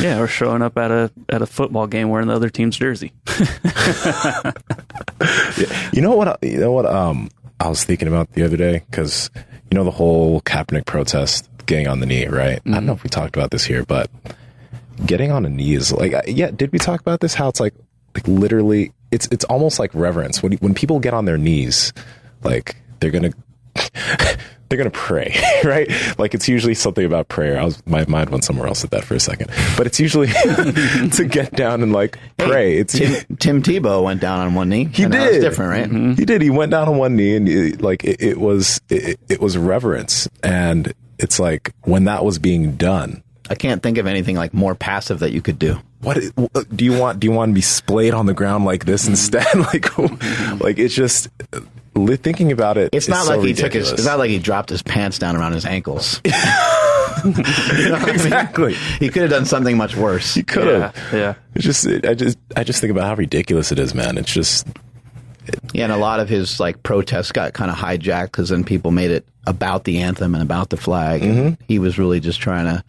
S1: Yeah, or showing up at a football game wearing the other team's jersey.
S2: You know what? I was thinking about the other day, because the whole Kaepernick protest, getting on the knee, right? I don't know if we talked about this here, but getting on a knee is like, did we talk about this? How it's like literally, it's almost like reverence. When people get on their knees, like they're gonna pray, right? Like, it's usually something about prayer. My mind went somewhere else at that for a second, but it's usually to get down and like pray. It's
S3: Tim Tebow went down on one knee.
S2: He did.
S3: That was different, right?
S2: Mm-hmm. He did. He went down on one knee, and it was reverence. And it's like, when that was being done,
S3: I can't think of anything like more passive that you could do.
S2: What do you want? Do you want to be splayed on the ground like this instead? Like it's just, thinking about it.
S3: It's not like
S2: so
S3: he
S2: ridiculous.
S3: it's not like he dropped his pants down around his ankles.
S2: Exactly.
S3: He could have done something much worse.
S2: He could have.
S1: Yeah.
S2: It's just, I just think about how ridiculous it is, man. It's just.
S3: And a lot of his like protests got kind of hijacked because then people made it about the anthem and about the flag. And he was really just trying to,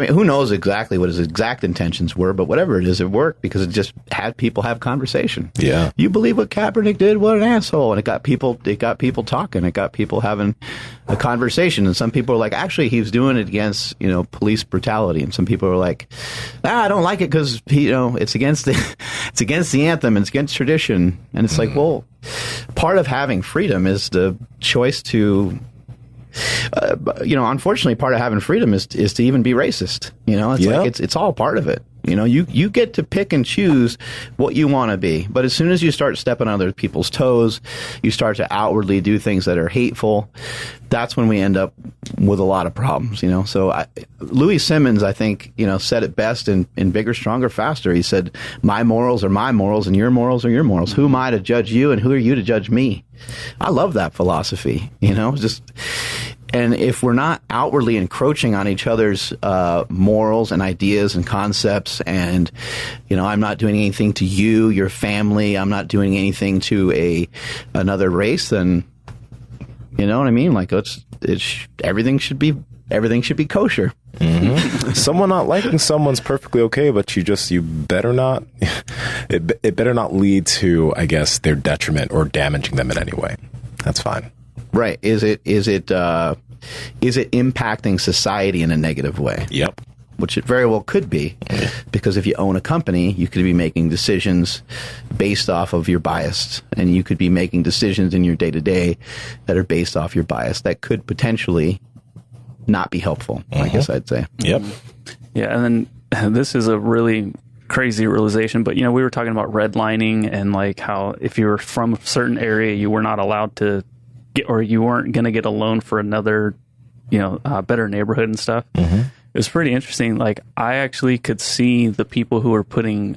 S3: who knows exactly what his exact intentions were, but whatever it is, it worked because it just had people have conversation.
S2: Yeah.
S3: You believe what Kaepernick did? What an asshole. And it got people talking. It got people having a conversation. And some people were like, actually, he was doing it against, police brutality. And some people were like, I don't like it because, it's against the anthem and it's against tradition. And it's like, well, part of having freedom is the choice to, unfortunately, part of having freedom is to even be racist. It's all part of it. You get to pick and choose what you want to be. But as soon as you start stepping on other people's toes, you start to outwardly do things that are hateful. That's when we end up with a lot of problems, So Louis Simmons, I think, said it best in Bigger, Stronger, Faster. He said, my morals are my morals and your morals are your morals. Who am I to judge you and who are you to judge me? I love that philosophy, And if we're not outwardly encroaching on each other's morals and ideas and concepts, and I'm not doing anything to you, your family, I'm not doing anything to another race, then you know what I mean? Like everything should be kosher.
S2: Mm-hmm. Someone not liking someone's perfectly okay, but you better not. It better not lead to, I guess, their detriment or damaging them in any way. That's fine.
S3: Right. Is it impacting society in a negative way?
S2: Yep.
S3: Which it very well could be, because if you own a company, you could be making decisions based off of your bias, and you could be making decisions in your day-to-day that are based off your bias that could potentially not be helpful, I guess I'd say.
S2: Yep.
S1: Yeah, and then this is a really crazy realization, but we were talking about redlining and like how if you were from a certain area, you were not allowed to get, or you weren't going to get a loan for another, better neighborhood and stuff. Mm-hmm. It was pretty interesting. Like I actually could see the people who were putting,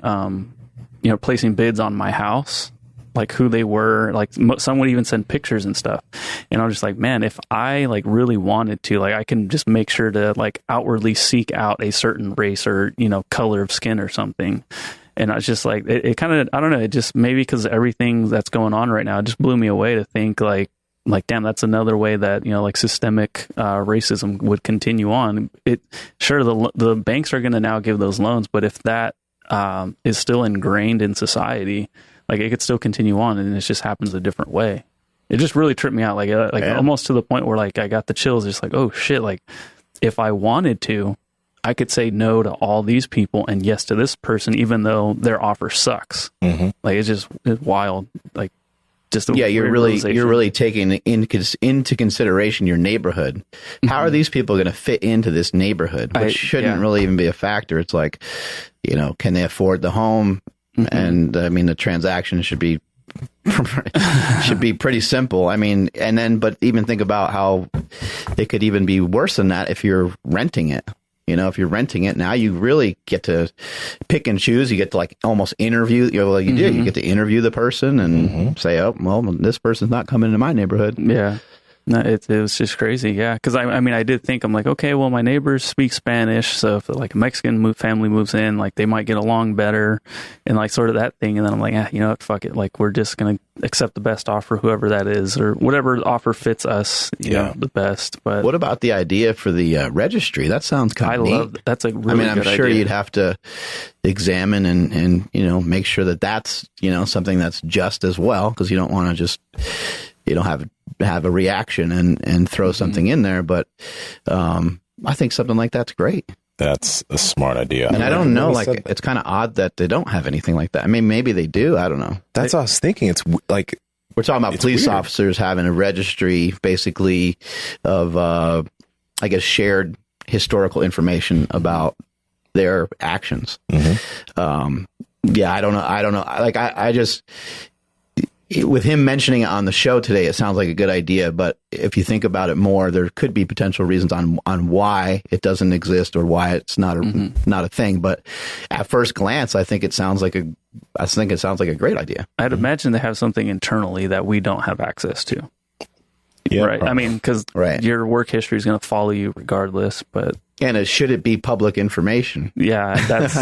S1: placing bids on my house, like who they were. Like some would even send pictures and stuff. And I was just like, man, if I like really wanted to, like I can just make sure to like outwardly seek out a certain race or, color of skin or something. And I was just like, it kind of, I don't know, it just maybe because everything that's going on right now, it just blew me away to think like, damn, that's another way that, like systemic racism would continue on. Sure, the banks are going to now give those loans, but if that is still ingrained in society, like it could still continue on, and it just happens a different way. It just really tripped me out, like almost to the point where like I got the chills. Just like, oh shit, like if I wanted to, I could say no to all these people and yes to this person, even though their offer sucks. Mm-hmm. Like it's wild, like.
S3: You're really taking into consideration your neighborhood. How are these people going to fit into this neighborhood? Which shouldn't really even be a factor. It's like, can they afford the home? Mm-hmm. And I mean, the transaction should be pretty simple. I mean, but even think about how it could even be worse than that if you're renting it. If you're renting it now, you really get to pick and choose. You get to like almost interview. You get to interview the person and say, oh, well, this person's not coming into my neighborhood.
S1: Yeah. No, it was just crazy. Yeah. Because I did think, I'm like, okay, well, my neighbors speak Spanish. So if like a Mexican family moves in, like they might get along better and like sort of that thing. And then I'm like, you know what, fuck it. Like we're just going to accept the best offer, whoever that is, or whatever offer fits us, you know, the best. But
S3: what about the idea for the registry? That sounds kind of neat.
S1: I love that. That's a really good idea.
S3: I'm sure you'd have to examine and make sure that that's, something that's just as well, because you don't want to just, have a reaction and throw something in there. But I think something like that's great.
S2: That's a smart idea.
S3: And I don't know, like it's kind of odd that they don't have anything like that. I mean, maybe they do. I don't know.
S2: That's what I was thinking. It's like
S3: we're talking about police officers having a registry, basically, of I guess shared historical information about their actions. Mm-hmm. I don't know. Like I just. With him mentioning it on the show today, it sounds like a good idea. But if you think about it more, there could be potential reasons on why it doesn't exist or why it's not a thing. But at first glance, I think it sounds like a great idea.
S1: I'd imagine they have something internally that we don't have access to. Yeah, right. Probably. I mean, because your work history is going to follow you regardless. But
S3: should it be public information?
S1: Yeah, that's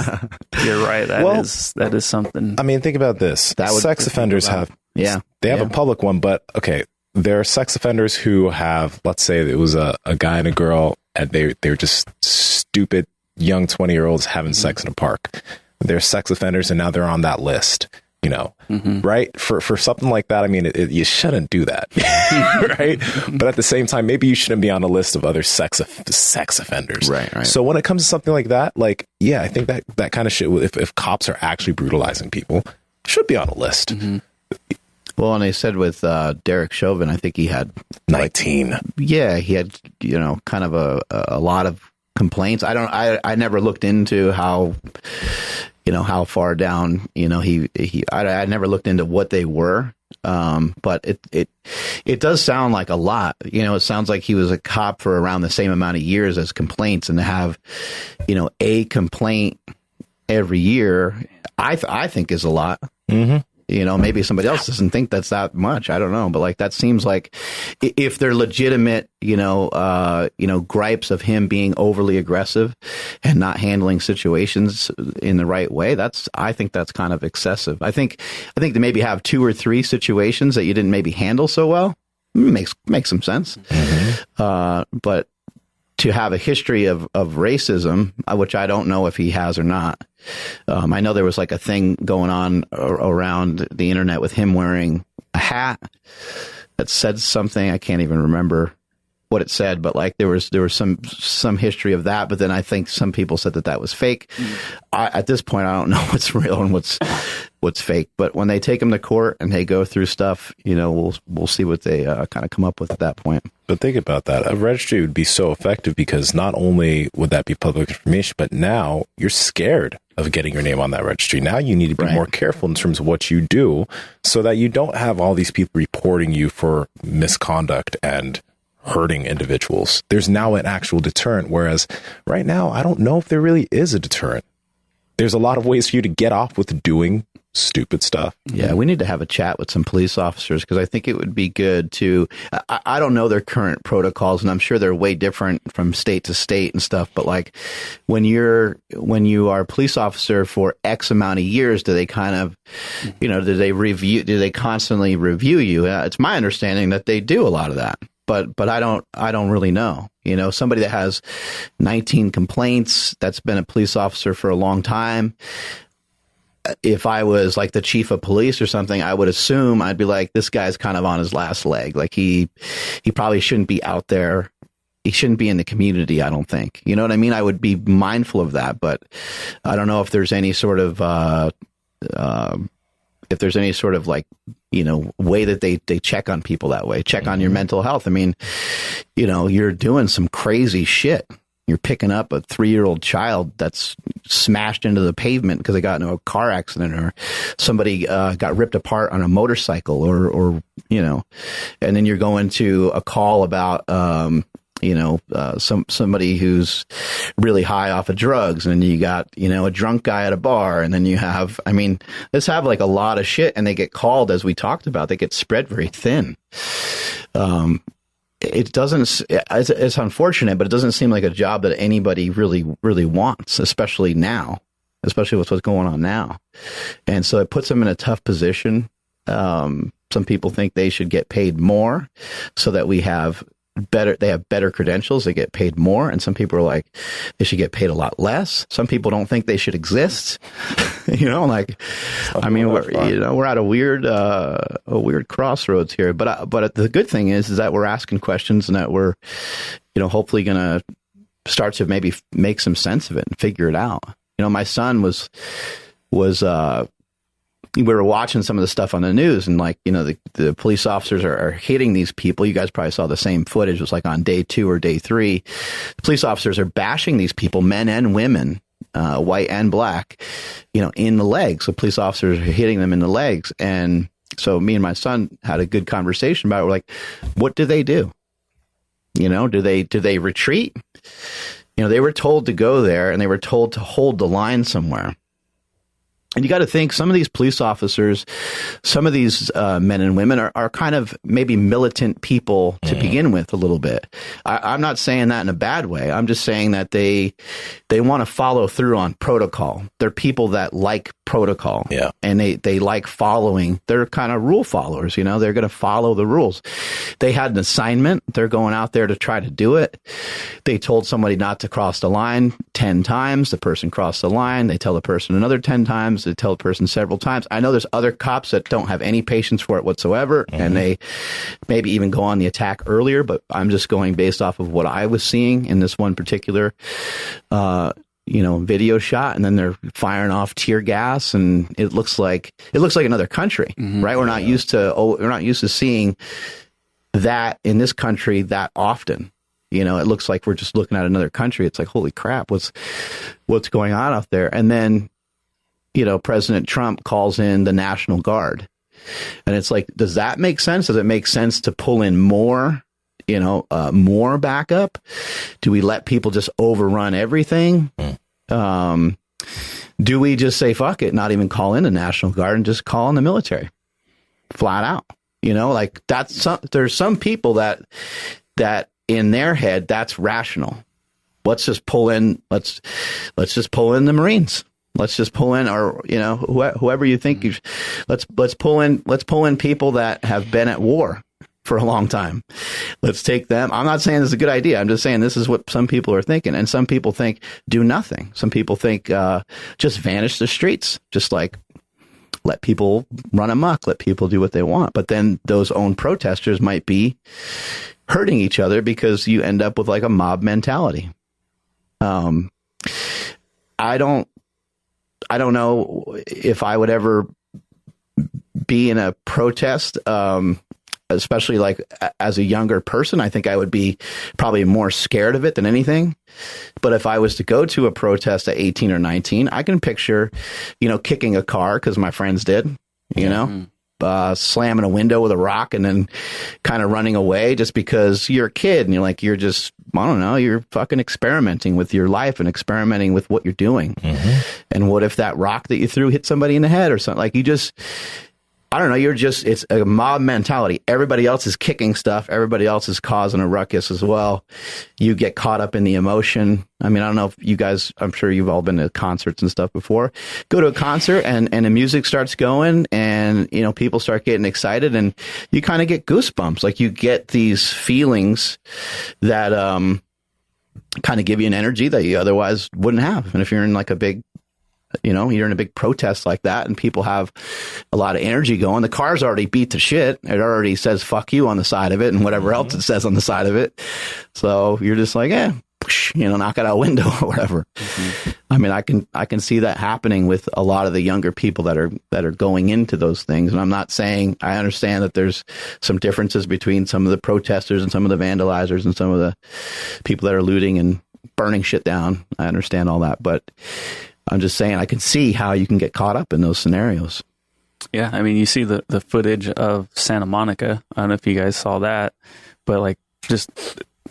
S1: you're right. That is something.
S2: I mean, think about this. Sex offenders have.
S3: Yeah.
S2: They have a public one, but okay, there are sex offenders who have, let's say it was a guy and a girl, and they're just stupid young 20-year-olds having sex in a park. They're sex offenders, and now they're on that list, right? For something like that, I mean, you shouldn't do that, right? But at the same time, maybe you shouldn't be on a list of other sex offenders.
S3: Right.
S2: So when it comes to something like that, like, yeah, I think that kind of shit, if cops are actually brutalizing people, should be on a list. Mm-hmm.
S3: Well, and they said with Derek Chauvin, I think he had
S2: 19.
S3: He had kind of a lot of complaints. I never looked into how far down I never looked into what they were. But it does sound like a lot. It sounds like he was a cop for around the same amount of years as complaints, and to have a complaint every year, I think is a lot. Mm-hmm. Maybe somebody else doesn't think that's that much. I don't know. But like, that seems like if they're legitimate, gripes of him being overly aggressive and not handling situations in the right way, I think that's kind of excessive. I think they maybe have 2 or 3 situations that you didn't maybe handle so well. Makes some sense. Mm-hmm. But to have a history of racism, which I don't know if he has or not. I know there was like a thing going on around the internet with him wearing a hat that said something. I can't even remember what it said, but like there was some history of that. But then I think some people said that was fake. At this point, I don't know what's real and what's fake. But when they take him to court and they go through stuff, we'll see what they kind of come up with at that point.
S2: But think about that. A registry would be so effective because not only would that be public information, but now you're scared of getting your name on that registry. Now you need to be more careful in terms of what you do so that you don't have all these people reporting you for misconduct and hurting individuals. There's now an actual deterrent, whereas right now, I don't know if there really is a deterrent. There's a lot of ways for you to get off with doing stupid stuff.
S3: Yeah, we need to have a chat with some police officers because I think it would be good to, I don't know their current protocols, and I'm sure they're way different from state to state and stuff, but like when you are a police officer for X amount of years, do they kind of, do they constantly review you? It's my understanding that they do a lot of that. But I don't really know. Somebody that has 19 complaints, that's been a police officer for a long time. If I was like the chief of police or something, I would assume I'd be like, this guy's kind of on his last leg. Like he probably shouldn't be out there. He shouldn't be in the community, I don't think. You know what I mean? I would be mindful of that, but I don't know if there's any sort of like, way that they check on people that way, check on your mental health. I mean, you're doing some crazy shit. You're picking up a 3-year-old child that's smashed into the pavement because they got into a car accident, or somebody got ripped apart on a motorcycle, or and then you're going to a call about, somebody who's really high off of drugs, and then you got, a drunk guy at a bar, and then you have, let's have like a lot of shit, and they get called, as we talked about, they get spread very thin. It doesn't, it's unfortunate, but it doesn't seem like a job that anybody really, really wants, especially now, especially with what's going on now. And so it puts them in a tough position. Some people think they should get paid more so that they have better credentials, they get paid more, and some people are like they should get paid a lot less. Some people don't think they should exist. We're at a weird crossroads here. But the good thing is that we're asking questions, and that we're hopefully going to start to maybe make some sense of it and figure it out. My son was we were watching some of the stuff on the news, and like, the police officers are hitting these people. You guys probably saw the same footage. It was like on day 2 or day 3. The police officers are bashing these people, men and women, white and black, in the legs. So police officers are hitting them in the legs. And so me and my son had a good conversation about it. We're like, what do they do? Do they retreat? They were told to go there, and they were told to hold the line somewhere. And you got to think, some of these police officers, some of these men and women are kind of maybe militant people to begin with a little bit. I'm not saying that in a bad way. I'm just saying that they want to follow through on protocol. They're people that like protocol. Yeah. And they like following. They're kind of rule followers. They're going to follow the rules. They had an assignment. They're going out there to try to do it. They told somebody not to cross the line 10 times. The person crossed the line. They tell the person another 10 times. They tell the person several times. I know there's other cops that don't have any patience for it whatsoever, and they maybe even go on the attack earlier, but I'm just going based off of what I was seeing in this one particular video shot, and then they're firing off tear gas, and it looks like another country, right? We're not used to seeing that in this country that often. It looks like we're just looking at another country. It's like, holy crap, what's going on out there? And then President Trump calls in the National Guard, and it's like, does that make sense? Does it make sense to pull in more backup? Do we let people just overrun everything? Do we just say, fuck it, not even call in the National Guard and just call in the military? Flat out. You know, like there's some people that in their head, that's rational. Let's just pull in, let's just pull in the Marines. Let's just pull in, or, you know, whoever you think let's pull in people that have been at war for a long time. Let's take them. I'm not saying this is a good idea. I'm just saying this is what some people are thinking. And some people think do nothing. Some people think just vanish the streets, just like let people run amok, let people do what they want. But then those own protesters might be hurting each other because you end up with like a mob mentality. I don't know if I would ever be in a protest, especially like as a younger person. I think I would be probably more scared of it than anything. But if I was to go to a protest at 18 or 19, I can picture, you know, kicking a car because my friends did, you know, slamming a window with a rock and then kind of running away just because you're a kid and you're just, I don't know, you're fucking experimenting with your life and experimenting with what you're doing. Mm-hmm. And what if that rock that you threw hit somebody in the head or something? Like, you just, I don't know, it's a mob mentality. Everybody else is kicking stuff. Everybody else is causing a ruckus as well. You get caught up in the emotion. I mean, I don't know if you guys, I'm sure you've all been to concerts and stuff before. Go to a concert and the music starts going and, you know, people start getting excited and you kind of get goosebumps. Like, you get these feelings that kind of give you an energy that you otherwise wouldn't have. And if you're in like a big, you know, you're in a big protest like that and people have a lot of energy going. The car's already beat to shit. It already says fuck you on the side of it and whatever else it says on the side of it. So you're just like, you know, knock it out a window or whatever. Mm-hmm. I mean, I can see that happening with a lot of the younger people that are going into those things. And I'm not saying, I understand that there's some differences between some of the protesters and some of the vandalizers and some of the people that are looting and burning shit down. I understand all that, but I'm just saying I can see how you can get caught up in those scenarios.
S1: Yeah, I mean, you see the footage of Santa Monica. I don't know if you guys saw that, but like just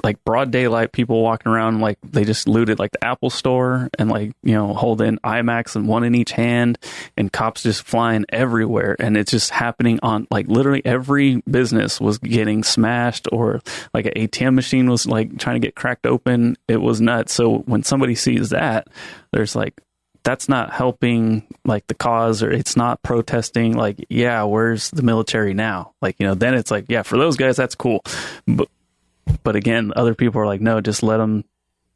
S1: like broad daylight, people walking around like they just looted like the Apple store and like, you know, holding iMacs and one in each hand and cops just flying everywhere. And it's just happening on like literally every business was getting smashed or like an ATM machine was like trying to get cracked open. It was nuts. So when somebody sees that, there's like, that's not helping like the cause, or it's not protesting. Like, yeah, where's the military now? Like, you know, then it's like, yeah, for those guys, that's cool. But again, other people are like, no, just let them,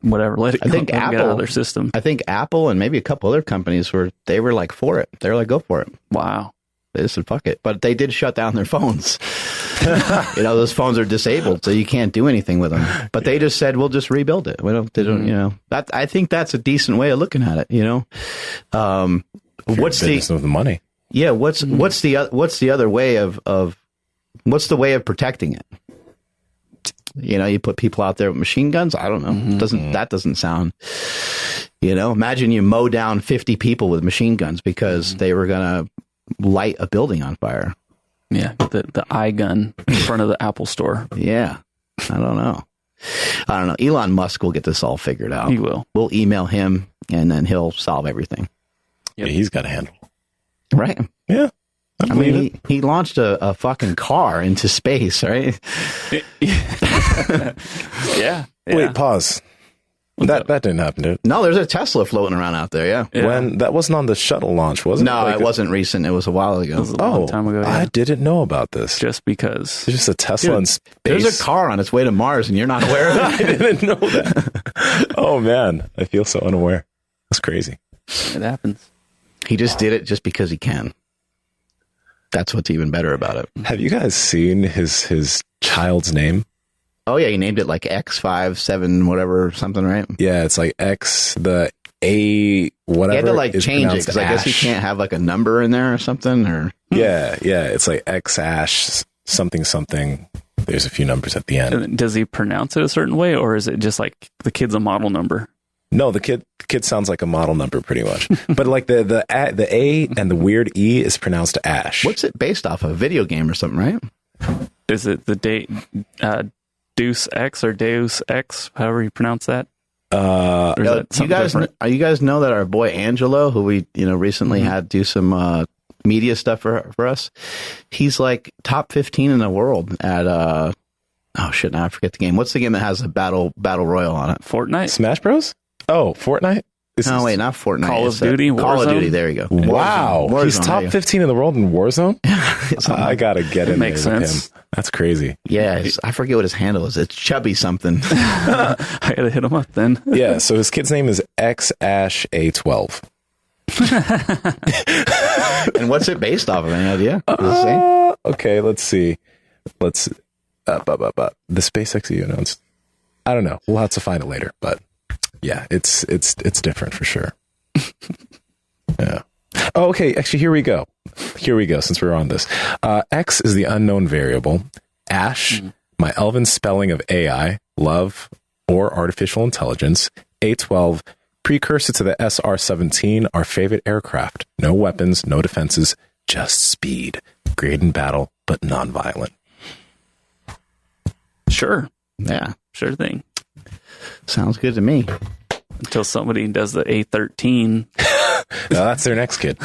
S1: whatever. Let it get out of their system. I
S3: think Apple and maybe a couple other companies were like for it. They're like, go for it.
S1: Wow.
S3: They just said, fuck it. But they did shut down their phones. You know, those phones are disabled, so you can't do anything with them. But they just said, we'll just rebuild it. They don't, you know, that, I think that's a decent way of looking at it, you know. What's
S2: the money?
S3: Yeah. What's the other way of what's the way of protecting it? You know, you put people out there with machine guns. I don't know. Mm-hmm. That doesn't sound, you know, imagine you mow down 50 people with machine guns because they were going to light a building on fire.
S1: Yeah, the eye gun in front of the Apple store.
S3: Yeah, I don't know. Elon Musk will get this all figured out.
S1: He will.
S3: We'll email him, and then he'll solve everything.
S2: Yep. Yeah, he's got a handle.
S3: Right.
S2: Yeah.
S3: I mean, he launched a fucking car into space, right?
S1: Yeah.
S2: Wait, pause. That didn't happen, dude.
S3: No, there's a Tesla floating around out there, yeah.
S2: When that wasn't on the shuttle launch, was it?
S3: No, it wasn't recent. It was a while ago.
S1: It was a long time ago. Yeah.
S2: I didn't know about this.
S1: Just because.
S2: There's just a Tesla in space.
S3: There's a car on its way to Mars, and you're not aware of it?
S2: I didn't know that. Oh, man. I feel so unaware. That's crazy.
S1: It happens.
S3: He just did it just because he can. That's what's even better about it.
S2: Have you guys seen his child's name?
S3: Oh, yeah, he named it like X57, whatever, something, right?
S2: Yeah, it's like X, the A, whatever.
S3: He had to like change it because I guess he can't have like a number in there or something. Or
S2: Yeah, it's like X Ash, something. There's a few numbers at the end.
S1: Does he pronounce it a certain way, or is it just like the kid's a model number?
S2: No, the kid sounds like a model number pretty much. But like the A and the weird E is pronounced Ash.
S3: What's it based off of? A video game or something, right?
S1: Is it the Deus Ex or Deus Ex, however you pronounce that? Or is that something different?
S3: You guys know that our boy Angelo, who we recently had do some media stuff for us, he's like top 15 in the world at now I forget the game. What's the game that has a battle royal on it?
S1: Fortnite?
S2: Smash Bros? Oh, Fortnite?
S3: Wait, not Fortnite.
S1: Call of Duty?
S3: Call of Duty, there you go.
S2: Wow.
S3: Warzone,
S2: He's top 15 in the world in Warzone? I got to get in
S1: makes
S2: there
S1: sense.
S2: with him. That's crazy.
S3: Yeah, I forget what his handle is. It's Chubby something.
S1: I got to hit him up then.
S2: Yeah, so his kid's name is XAsh-A12.
S3: And what's it based off of? Any idea?
S2: Okay, let's see. The SpaceX you announced. I don't know. We'll have to find it later, but yeah, it's different for sure. Yeah. Oh, okay. Actually, here we go. Since we're on this, X is the unknown variable. Ash, my elven spelling of AI, love, or artificial intelligence. A12, precursor to the SR-17, our favorite aircraft. No weapons, no defenses, just speed. Great in battle, but non-violent.
S1: Sure.
S3: Yeah,
S1: Sure thing.
S3: sounds good to me.
S1: Until somebody does the A13.
S2: No, that's their next kid.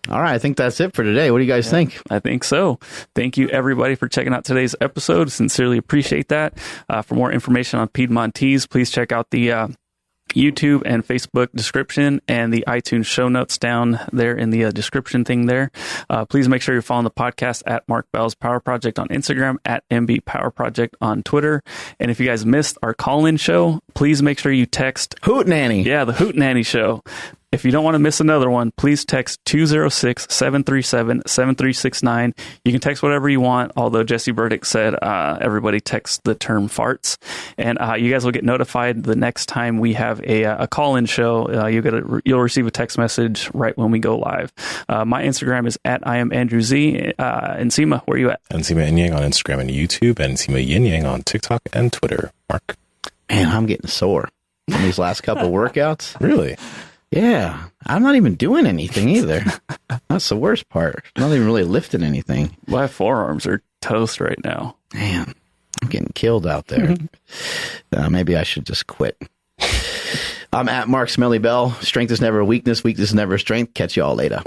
S3: All right, I think that's it for today. What do you guys think?
S1: I think so. Thank you, everybody, for checking out today's episode. Sincerely appreciate that. For more information on Piedmontese, please check out the YouTube and Facebook description and the iTunes show notes down there in the description thing there. Please make sure you're following the podcast at Mark Bell's Power Project on Instagram, at MB Power Project on Twitter. And if you guys missed our call-in show, please make sure you text
S3: Hoot Nanny.
S1: Yeah, the Hoot Nanny Show. If you don't want to miss another one, please text 206-737-7369. You can text whatever you want, although Jesse Burdick said everybody text the term farts. And you guys will get notified the next time we have a call-in show. You'll receive a text message right when we go live. My Instagram is at I am Andrew Z. Nsima, where are you at?
S2: Nsima Inyang on Instagram and YouTube, and Nsima Inyang on TikTok and Twitter. Mark?
S3: Man, I'm getting sore from these last couple workouts.
S2: Really?
S3: Yeah, I'm not even doing anything either. That's the worst part. I'm not even really lifting anything.
S1: My forearms are toast right now.
S3: Man, I'm getting killed out there. Maybe I should just quit. I'm at Mark Smelly Bell. Strength is never a weakness. Weakness is never a strength. Catch you all later.